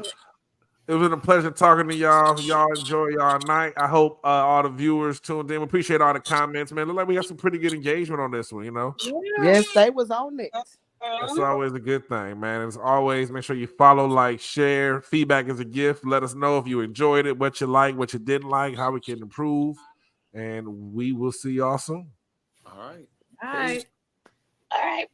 it was a pleasure talking to y'all. Y'all enjoy y'all night. I hope all the viewers tuned in. We appreciate all the comments, man. Look like we got some pretty good engagement on this one, you know? Yes, they was on it. That's always a good thing, man. As always, make sure you follow, like, share. Feedback is a gift. Let us know if you enjoyed it, what you like, what you didn't like, how we can improve. And we will see y'all soon. All right. All right. All right.